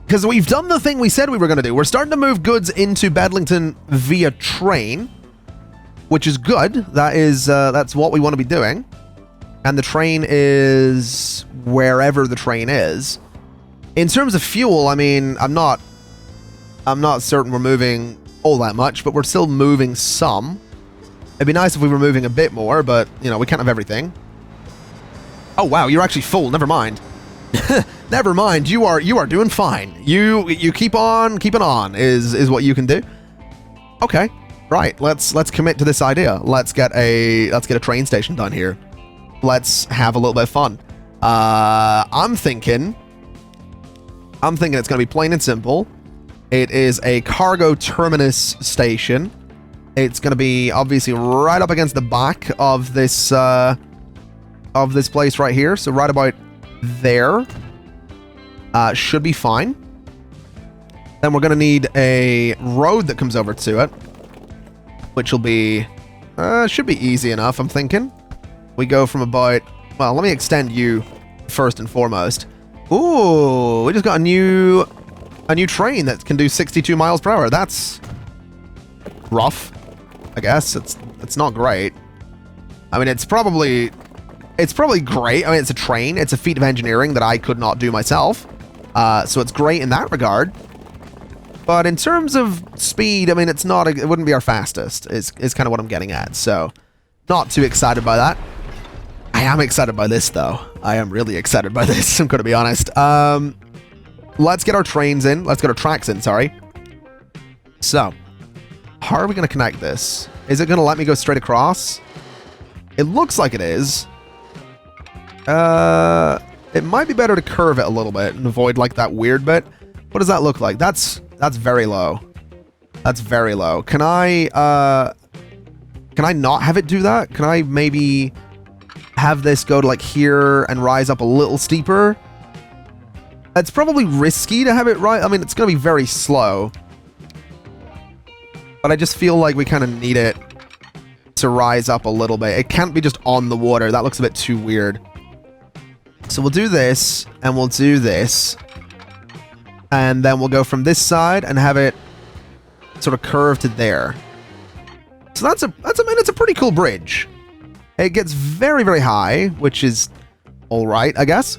Because we've done the thing we said we were going to do. We're starting to move goods into Bedlington via train, which is good. That's what we want to be doing. And the train is wherever the train is. In terms of fuel, I mean, I'm not certain we're moving all that much, but we're still moving some. It'd be nice if we were moving a bit more, but, you know, we can't have everything. Oh, wow, you're actually full. Never mind. Never mind. You are doing fine. You keep on keeping on is what you can do. Okay. Right. Let's commit to this idea. Let's get a train station done here. Let's have a little bit of fun. I'm thinking it's going to be plain and simple. It is a cargo terminus station. It's going to be obviously right up against the back of this place right here. So right about there. Should be fine. Then we're going to need a road that comes over to it, which will be should be easy enough, I'm thinking. We go from about, well, let me extend you first and foremost. Ooh, we just got a new train that can do 62 miles per hour. That's rough, I guess. It's not great. I mean, it's probably It's probably great. I mean, it's a train. It's a feat of engineering that I could not do myself. So it's great in that regard. But in terms of speed, I mean, it wouldn't be our fastest, is kind of what I'm getting at. So, not too excited by that. I am excited by this, though. I am really excited by this, I'm going to be honest. Let's get our trains in. Let's get our tracks in, sorry. So, how are we going to connect this? Is it going to let me go straight across? It looks like it is. It might be better to curve it a little bit and avoid, like, that weird bit. What does that look like? That's very low. That's very low. Can I not have it do that? Can I maybe have this go to like here and rise up a little steeper? It's probably risky to have it right. I mean, it's going to be very slow. But I just feel like we kind of need it to rise up a little bit. It can't be just on the water. That looks a bit too weird. So we'll do this and we'll do this. And then we'll go from this side and have it sort of curve to there. So I mean, it's a pretty cool bridge. It gets very, very high, which is all right, I guess.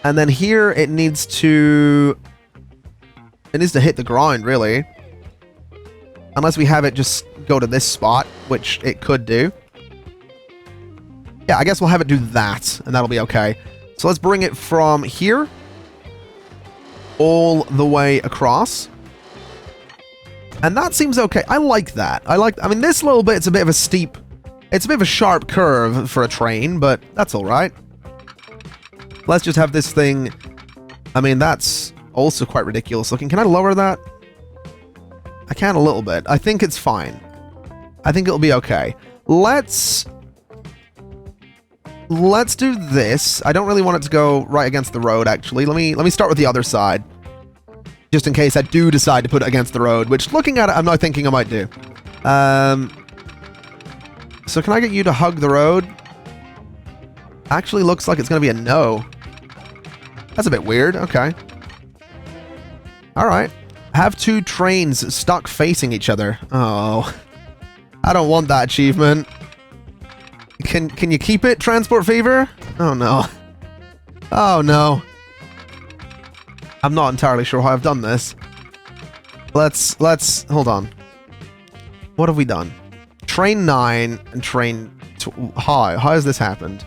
And then here it needs to hit the ground, really. Unless we have it just go to this spot, which it could do. Yeah, I guess we'll have it do that, and that'll be okay. So let's bring it from here all the way across. And that seems okay. I like that. I mean, this little bit's a bit of a steep, it's a bit of a sharp curve for a train, but that's all right. Let's just have this thing. I mean, that's also quite ridiculous looking. Can I lower that? I can a little bit. I think it's fine. I think it'll be okay. Let's do this. I don't really want it to go right against the road, actually. Let me start with the other side. Just in case I do decide to put it against the road, which looking at it, I'm not thinking I might do. So can I get you to hug the road? Actually looks like it's going to be a no. That's a bit weird. Okay. All right. Have two trains stuck facing each other. Oh. I don't want that achievement. Can you keep it, Transport Fever? Oh no. Oh no. I'm not entirely sure how I've done this. Let's hold on. What have we done? Train 9 and train how has this happened?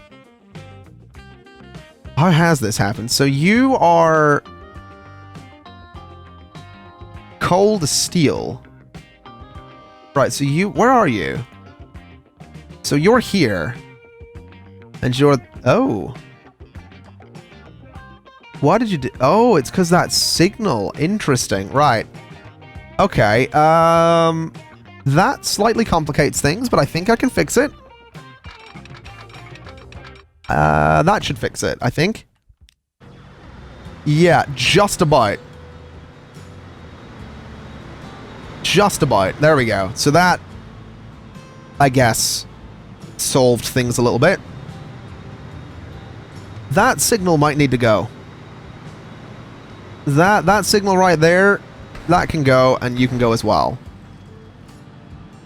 How has this happened? So you are cold steel. Right, so where are you? So you're here. And you're... Oh. Why did you do... Oh, it's because that signal. Interesting. Right. Okay. That slightly complicates things, but I think I can fix it. That should fix it, I think. Yeah, just about. Just about. There we go. So that, I guess, solved things a little bit. That signal might need to go. That signal right there, that can go, and you can go as well.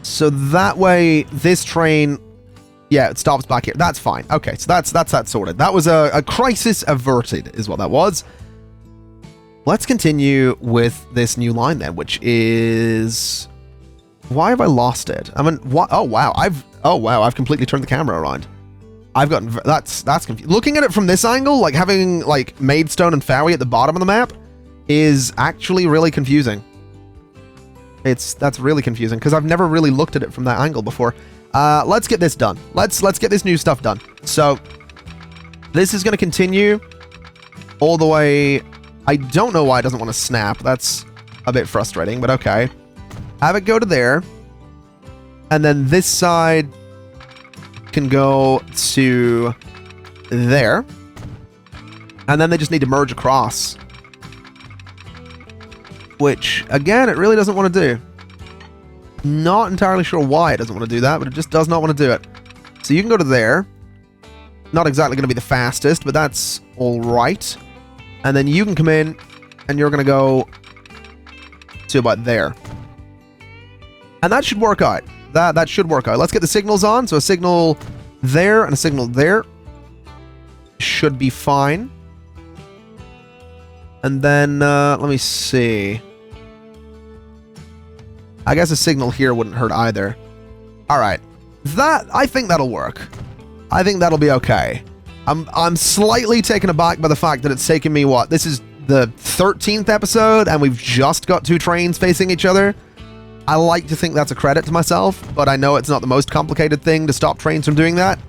So that way, this train, yeah, it stops back here. That's fine. Okay, so that's that sorted. That was a crisis averted, is what that was. Let's continue with this new line then, which is... Why have I lost it? I mean, what? Oh wow, I've completely turned the camera around. I've gotten that's confused. Looking at it from this angle, like having like Maidstone and Fowey at the bottom of the map, is actually really confusing. That's really confusing because I've never really looked at it from that angle before. Let's get this done. Let's get this new stuff done. So this is going to continue all the way. I don't know why it doesn't want to snap. That's a bit frustrating, but okay. Have it go to there, and then this side can go to there, and then they just need to merge across. Which, again, it really doesn't want to do. Not entirely sure why it doesn't want to do that, but it just does not want to do it. So you can go to there. Not exactly going to be the fastest, but that's all right. And then you can come in, and you're going to go to about there. And that should work out. That should work out. Let's get the signals on. So a signal there and a signal there. Should be fine. And then, let me see. I guess a signal here wouldn't hurt either. Alright. I think that'll work. I think that'll be okay. I'm slightly taken aback by the fact that it's taken me, what? This is the 13th episode, and we've just got 2 trains facing each other. I like to think that's a credit to myself, but I know it's not the most complicated thing to stop trains from doing that.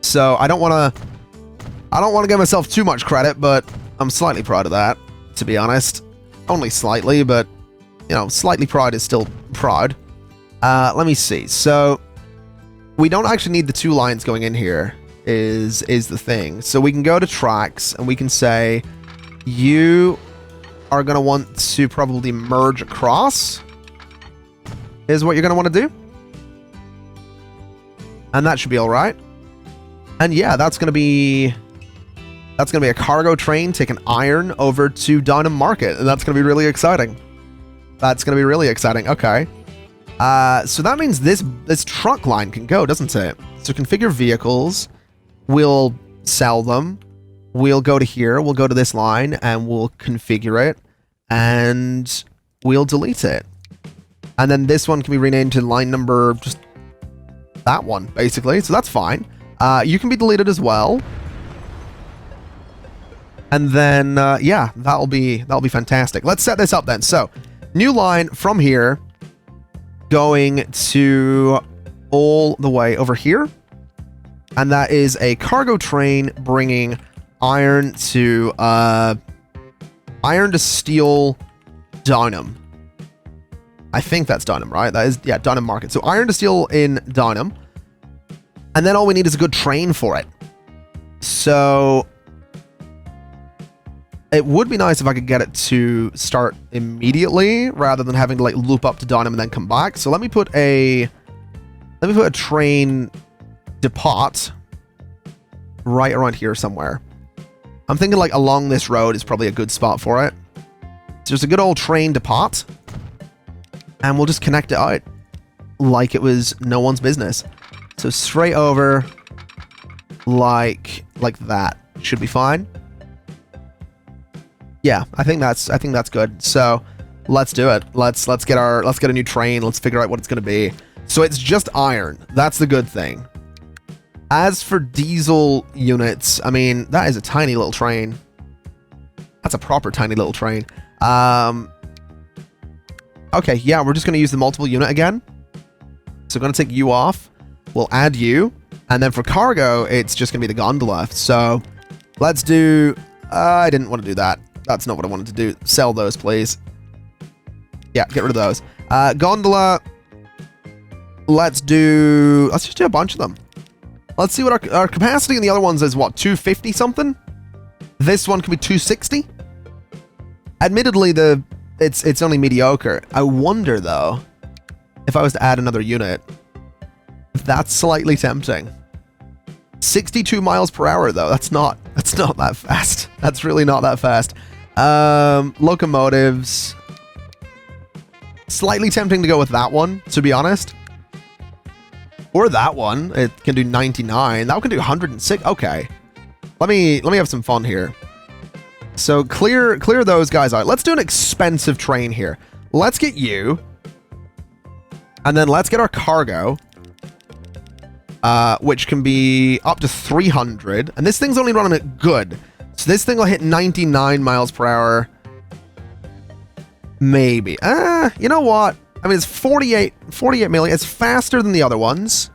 So I don't want to give myself too much credit, but I'm slightly proud of that, to be honest. Only slightly, but, you know, slightly proud is still proud. Let me see. So we don't actually need the 2 lines going in here, is the thing. So we can go to tracks, and we can say, you are going to want to probably merge across, is what you're going to want to do. And that should be all right. And yeah, that's going to be a cargo train taking iron over to Downham Market, and that's going to be really exciting. That's going to be really exciting. Okay. So that means this truck line can go, doesn't it? So configure vehicles. We'll sell them. We'll go to here. We'll go to this line, and we'll configure it, and we'll delete it. And then this one can be renamed to line number, just that one, basically. So that's fine. You can be deleted as well. And then, yeah, that'll be fantastic. Let's set this up then. So, new line from here, going to all the way over here. And that is a cargo train bringing iron to steel Downham. I think that's Downham, right? That is, yeah, Downham Market. So iron to steel in Downham. And then all we need is a good train for it. So it would be nice if I could get it to start immediately rather than having to like loop up to Downham and then come back. So let me put a train depot right around here somewhere. I'm thinking like along this road is probably a good spot for it. So there's a good old train depot, and we'll just connect it out like it was no one's business. So straight over like that should be fine. Yeah, I think that's good. So let's do it. Let's get a new train. Let's figure out what it's going to be. So it's just iron. That's the good thing. As for diesel units, I mean, that is a tiny little train. That's a proper tiny little train. Okay, yeah, we're just going to use the multiple unit again. So I'm going to take you off. We'll add you. And then for cargo, it's just going to be the gondola. So let's do... I didn't want to do that. That's not what I wanted to do. Sell those, please. Yeah, get rid of those. Gondola. Let's just do a bunch of them. Let's see what our capacity in the other ones is, what, 250 something? This one can be 260? Admittedly, it's only mediocre. I wonder, though, if I was to add another unit, if that's slightly tempting. 62 miles per hour, though. That's not that fast. That's really not that fast. Locomotives. Slightly tempting to go with that one, to be honest. Or that one. It can do 99. That one can do 106. Okay. Let me have some fun here. So clear those guys out. Let's do an expensive train here. Let's get you. And then let's get our cargo. Which can be up to 300. And this thing's only running it good. So this thing will hit 99 miles per hour. Maybe. You know what? I mean, it's 48 million. It's faster than the other ones.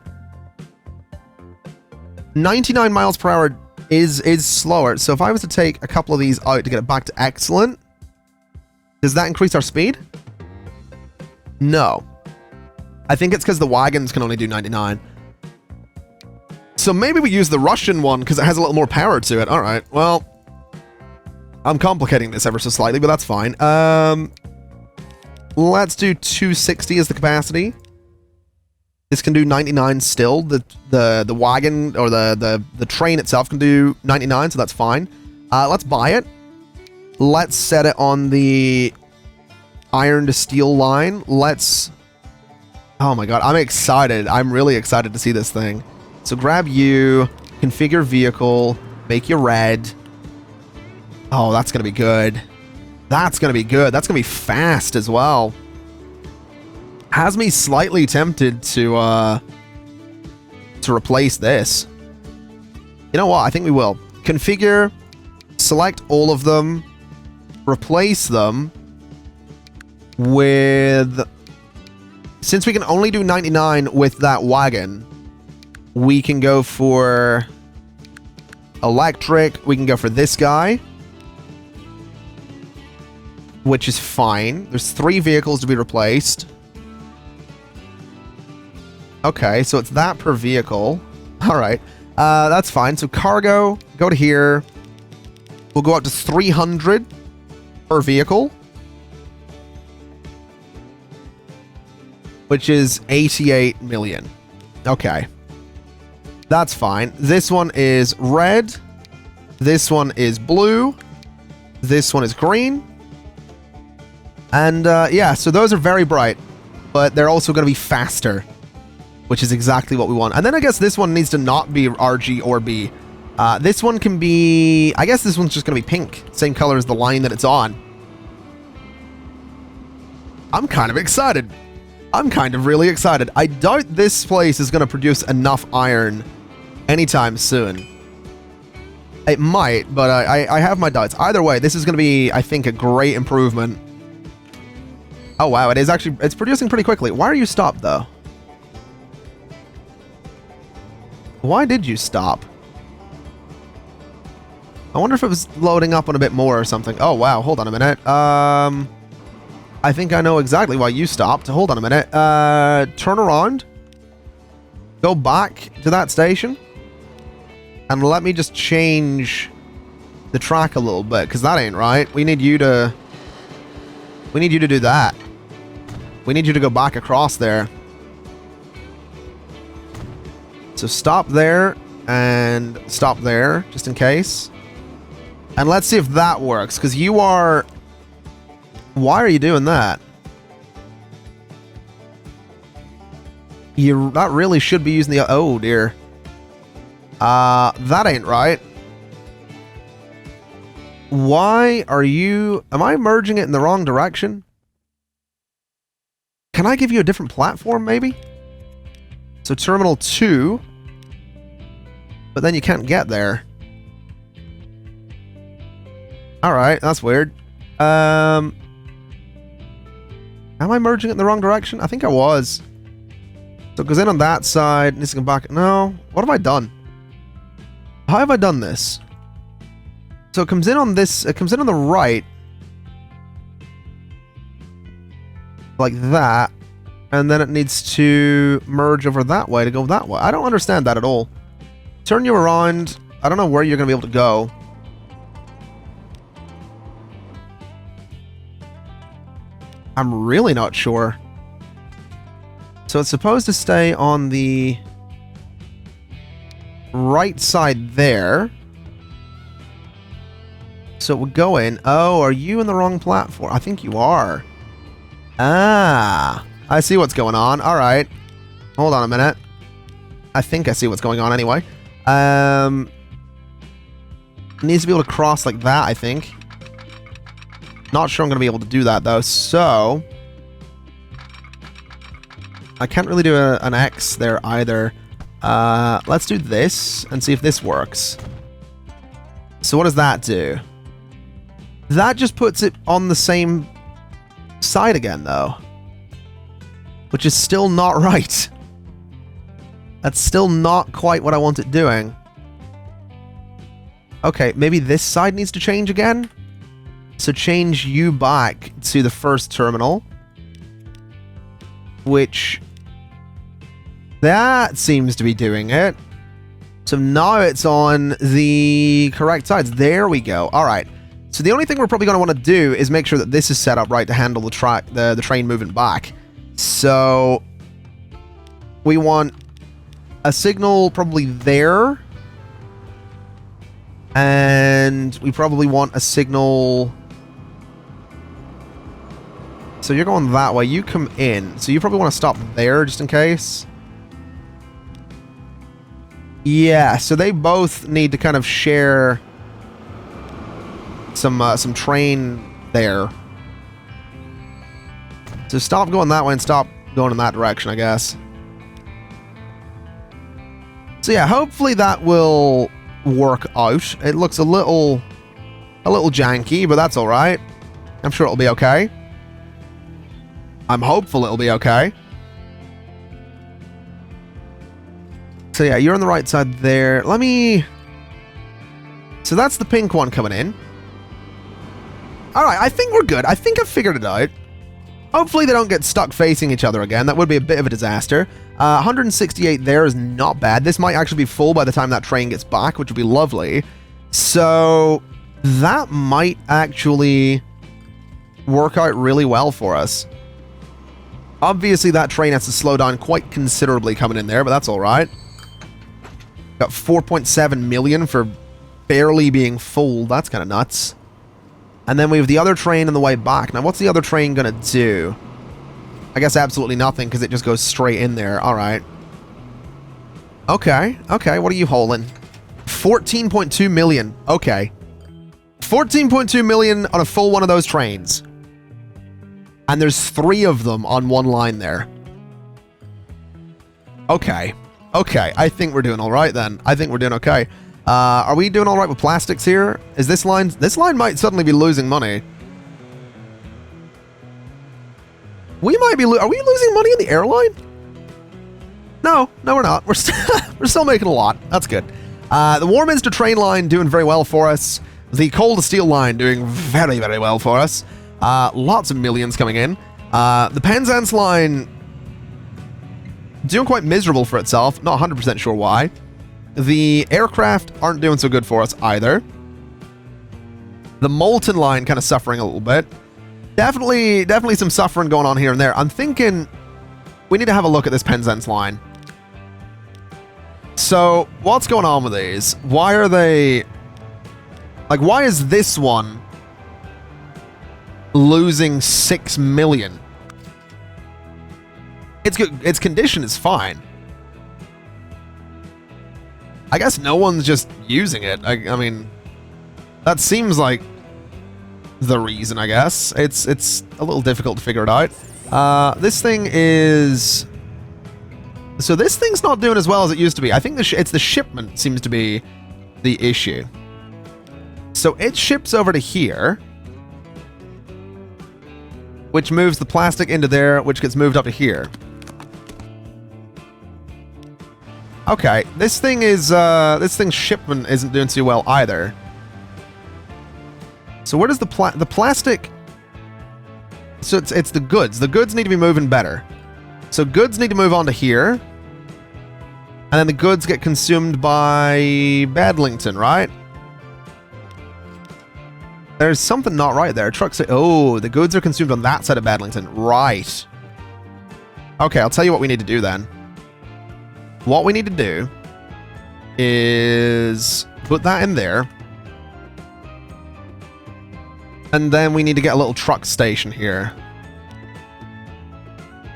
99 miles per hour is slower. So if I was to take a couple of these out to get it back to excellent, does that increase our speed? No. I think it's because the wagons can only do 99. So maybe we use the Russian one because it has a little more power to it. All right. Well, I'm complicating this ever so slightly, but that's fine. Let's do 260 as the capacity. This can do 99 still. The wagon or the train itself can do 99, so that's fine. Let's buy it. Let's set it on the iron to steel line. Oh my god, I'm excited. I'm really excited to see this thing. So grab you, configure vehicle, make you red. Oh, that's going to be good. That's going to be good. That's going to be fast as well. Has me slightly tempted to replace this. You know what? I think we will. Configure, select all of them, replace them with... Since we can only do 99 with that wagon, we can go for electric. We can go for this guy, which is fine. There's 3 vehicles to be replaced. Okay, so it's that per vehicle. All right, that's fine. So cargo, go to here. We'll go up to 300 per vehicle, which is 88 million. Okay, that's fine. This one is red. This one is blue. This one is green. And yeah, so those are very bright, but they're also going to be faster, which is exactly what we want. And then I guess this one needs to not be RG or B. This one can be... I guess this one's just going to be pink. Same color as the line that it's on. I'm kind of excited. I'm kind of really excited. I doubt this place is going to produce enough iron anytime soon. It might, but I have my doubts. Either way, this is going to be, I think, a great improvement. Oh, wow. It is actually... It's producing pretty quickly. Why are you stopped, though? Why did you stop? I wonder if it was loading up on a bit more or something. Oh, wow. Hold on a minute. I think I know exactly why you stopped. Hold on a minute. Turn around. Go back to that station. And let me just change the track a little bit, because that ain't right. We need you to... We need you to do that. We need you to go back across there. So stop there and stop there, just in case. And let's see if that works, because you are... Why are you doing that? You that really should be using the... Oh, dear. That ain't right. Why are you... Am I merging it in the wrong direction? Can I give you a different platform, maybe? So Terminal 2. But then you can't get there. Alright, that's weird. Am I merging it in the wrong direction? I think I was. So it goes in on that side, needs to go back. No. What have I done? How have I done this? So it comes in on this, it comes in on the right. Like that. And then it needs to merge over that way to go that way. I don't understand that at all. Turn you around. I don't know where you're going to be able to go. I'm really not sure. So it's supposed to stay on the right side there. So it would go in. Oh, are you in the wrong platform? I think you are. Ah, I see what's going on. All right. Hold on a minute. I think I see what's going on anyway. Needs to be able to cross like that, I think. Not sure I'm going to be able to do that, though. So I can't really do an X there either. Let's do this and see if this works. So what does that do? That just puts it on the same side again, though. Which is still not right. That's still not quite what I want it doing. Okay, maybe this side needs to change again? So change you back to the first terminal. Which... That seems to be doing it. So now it's on the correct sides. There we go. Alright. So the only thing we're probably going to want to do is make sure that this is set up right to handle the train moving back. So... We want a signal probably there. And we probably want a signal... So you're going that way. You come in. So you probably want to stop there just in case. Yeah, so they both need to kind of share some train there. So stop going that way and stop going in that direction, I guess. So yeah, hopefully that will work out. It looks a little janky, but that's all right. I'm sure it'll be okay. I'm hopeful it'll be okay. So yeah, you're on the right side there. Let me... So that's the pink one coming in. Alright, I think we're good. I think I've figured it out. Hopefully they don't get stuck facing each other again. That would be a bit of a disaster. 168 there is not bad. This might actually be full by the time that train gets back, which would be lovely. So that might actually work out really well for us. Obviously that train has to slow down quite considerably coming in there, but that's alright. Got 4.7 million for barely being full. That's kind of nuts. And then we have the other train on the way back. Now, what's the other train going to do? I guess absolutely nothing because it just goes straight in there. All right. Okay. Okay. What are you holding? 14.2 million. Okay. 14.2 million on a full one of those trains. And there's 3 of them on one line there. Okay. Okay, I think we're doing all right then. I think we're doing okay. Are we doing all right with plastics here? Is this line... This line might suddenly be losing money. We might be... Are we losing money in the airline? No, we're not. We're still making a lot. That's good. The Warminster train line doing very well for us. The coal to steel line doing very, very well for us. Lots of millions coming in. The Penzance line... doing quite miserable for itself. Not 100% sure why. The aircraft aren't doing so good for us either. The Molten line kind of suffering a little bit. Definitely some suffering going on here and there. I'm thinking we need to have a look at this Penzance line. So, what's going on with these? Why are they... Like, why is this one losing 6 million? It's good. Its condition is fine. I guess no one's just using it. I mean, that seems like the reason, I guess. It's a little difficult to figure it out. This thing is... So this thing's not doing as well as it used to be. I think it's the shipment seems to be the issue. So it ships over to here, which moves the plastic into there, which gets moved up to here. Okay, this thing's shipment isn't doing too well either. So where does the plastic... So it's the goods. The goods need to be moving better. So goods need to move on to here. And then the goods get consumed by Bedlington, right? There's something not right there. Trucks... Oh, the goods are consumed on that side of Bedlington. Right. Okay, I'll tell you what we need to do then. What we need to do is put that in there. And then we need to get a little truck station here.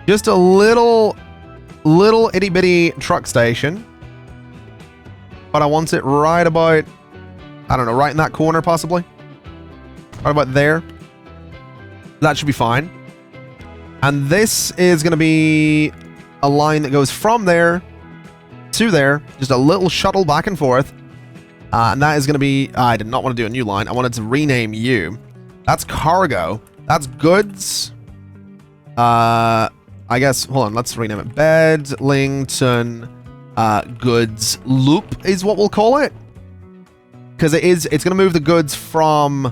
Just a little itty bitty truck station. But I want it right about, I don't know, right in that corner possibly. Right about there. That should be fine. And this is going to be a line that goes from there to there, just a little shuttle back and forth, and that is going to be... I did not want to do a new line. I wanted to rename you. That's cargo. That's goods. I guess... Hold on. Let's rename it. Bedlington goods loop is what we'll call it, because it's going to move the goods from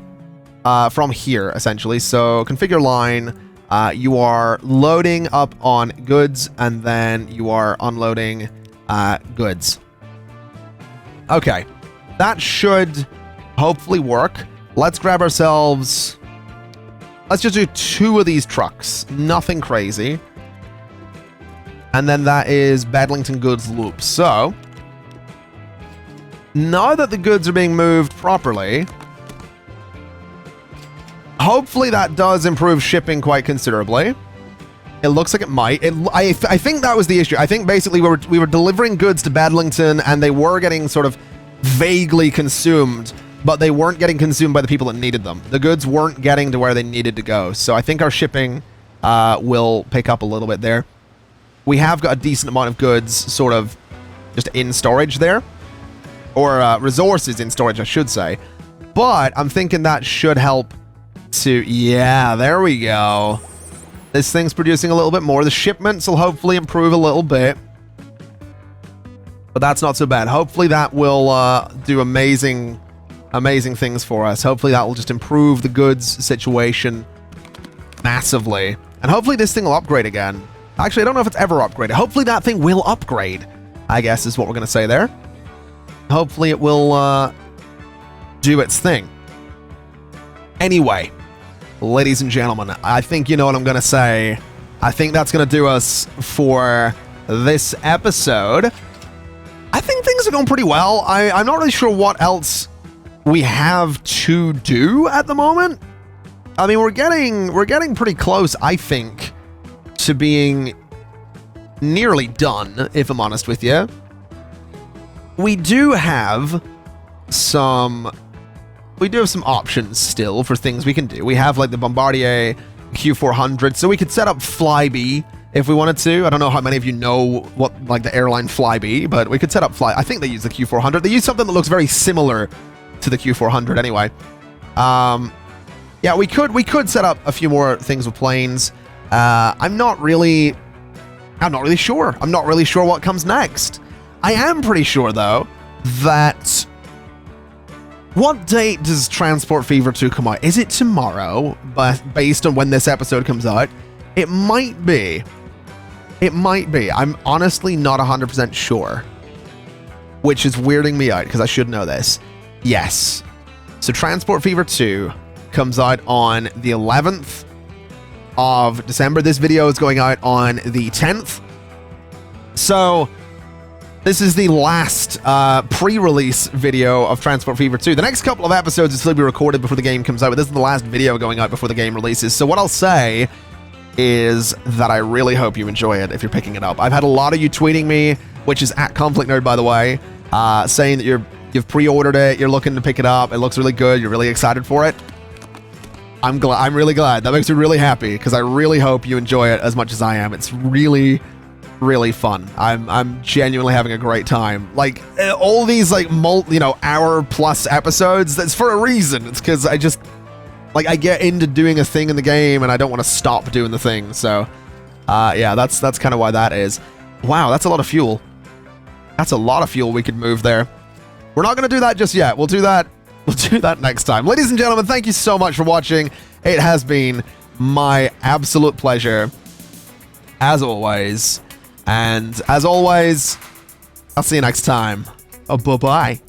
here essentially. So configure line. You are loading up on goods, and then you are unloading goods. Okay, that should hopefully work. Let's grab ourselves... Let's just do 2 of these trucks. Nothing crazy. And then that is Bedlington goods loop. So, now that the goods are being moved properly, hopefully that does improve shipping quite considerably. It looks like it might. I think that was the issue. I think basically we were delivering goods to Bedlington, and they were getting sort of vaguely consumed, but they weren't getting consumed by the people that needed them. The goods weren't getting to where they needed to go. So I think our shipping will pick up a little bit there. We have got a decent amount of goods sort of just in storage there, or resources in storage, I should say. But I'm thinking that should help to, yeah, there we go. This thing's producing a little bit more. The shipments will hopefully improve a little bit. But that's not so bad. Hopefully that will do amazing things for us. Hopefully that will just improve the goods situation massively. And hopefully this thing will upgrade again. Actually, I don't know if it's ever upgraded. Hopefully that thing will upgrade, I guess is what we're going to say there. Hopefully it will do its thing. Anyway, ladies and gentlemen, I think you know what I'm going to say. I think that's going to do us for this episode. I think things are going pretty well. I'm not really sure what else we have to do at the moment. I mean, we're getting pretty close, I think, to being nearly done, if I'm honest with you. We do have some options still for things we can do. We have like the Bombardier Q400, so we could set up Flybe if we wanted to. I don't know how many of you know what like the airline Flybe, but we could set up I think they use the Q400. They use something that looks very similar to the Q400 anyway. Yeah, we could set up a few more things with planes. I'm not really sure. I'm not really sure what comes next. I am pretty sure though that what date does Transport Fever 2 come out? Is it tomorrow? But based on when this episode comes out, it might be. It might be. I'm honestly not 100% sure, which is weirding me out because I should know this. Yes. So Transport Fever 2 comes out on the 11th of December. This video is going out on the 10th. So this is the last pre-release video of Transport Fever 2. The next couple of episodes will still be recorded before the game comes out, but this is the last video going out before the game releases. So what I'll say is that I really hope you enjoy it if you're picking it up. I've had a lot of you tweeting me, which is at ConflictNerd, by the way, saying that you've pre-ordered it, you're looking to pick it up, it looks really good, you're really excited for it. I'm really glad. That makes me really happy because I really hope you enjoy it as much as I am. It's really fun. I'm genuinely having a great time. Like all these like hour plus episodes, that's for a reason. It's because I just I get into doing a thing in the game and I don't want to stop doing the thing. So yeah, that's kind of why that is. Wow, that's a lot of fuel. That's a lot of fuel we could move there. We're not going to do that just yet. We'll do that next time. Ladies and gentlemen, thank you so much for watching. It has been my absolute pleasure as always. And as always, I'll see you next time. Oh, bye-bye.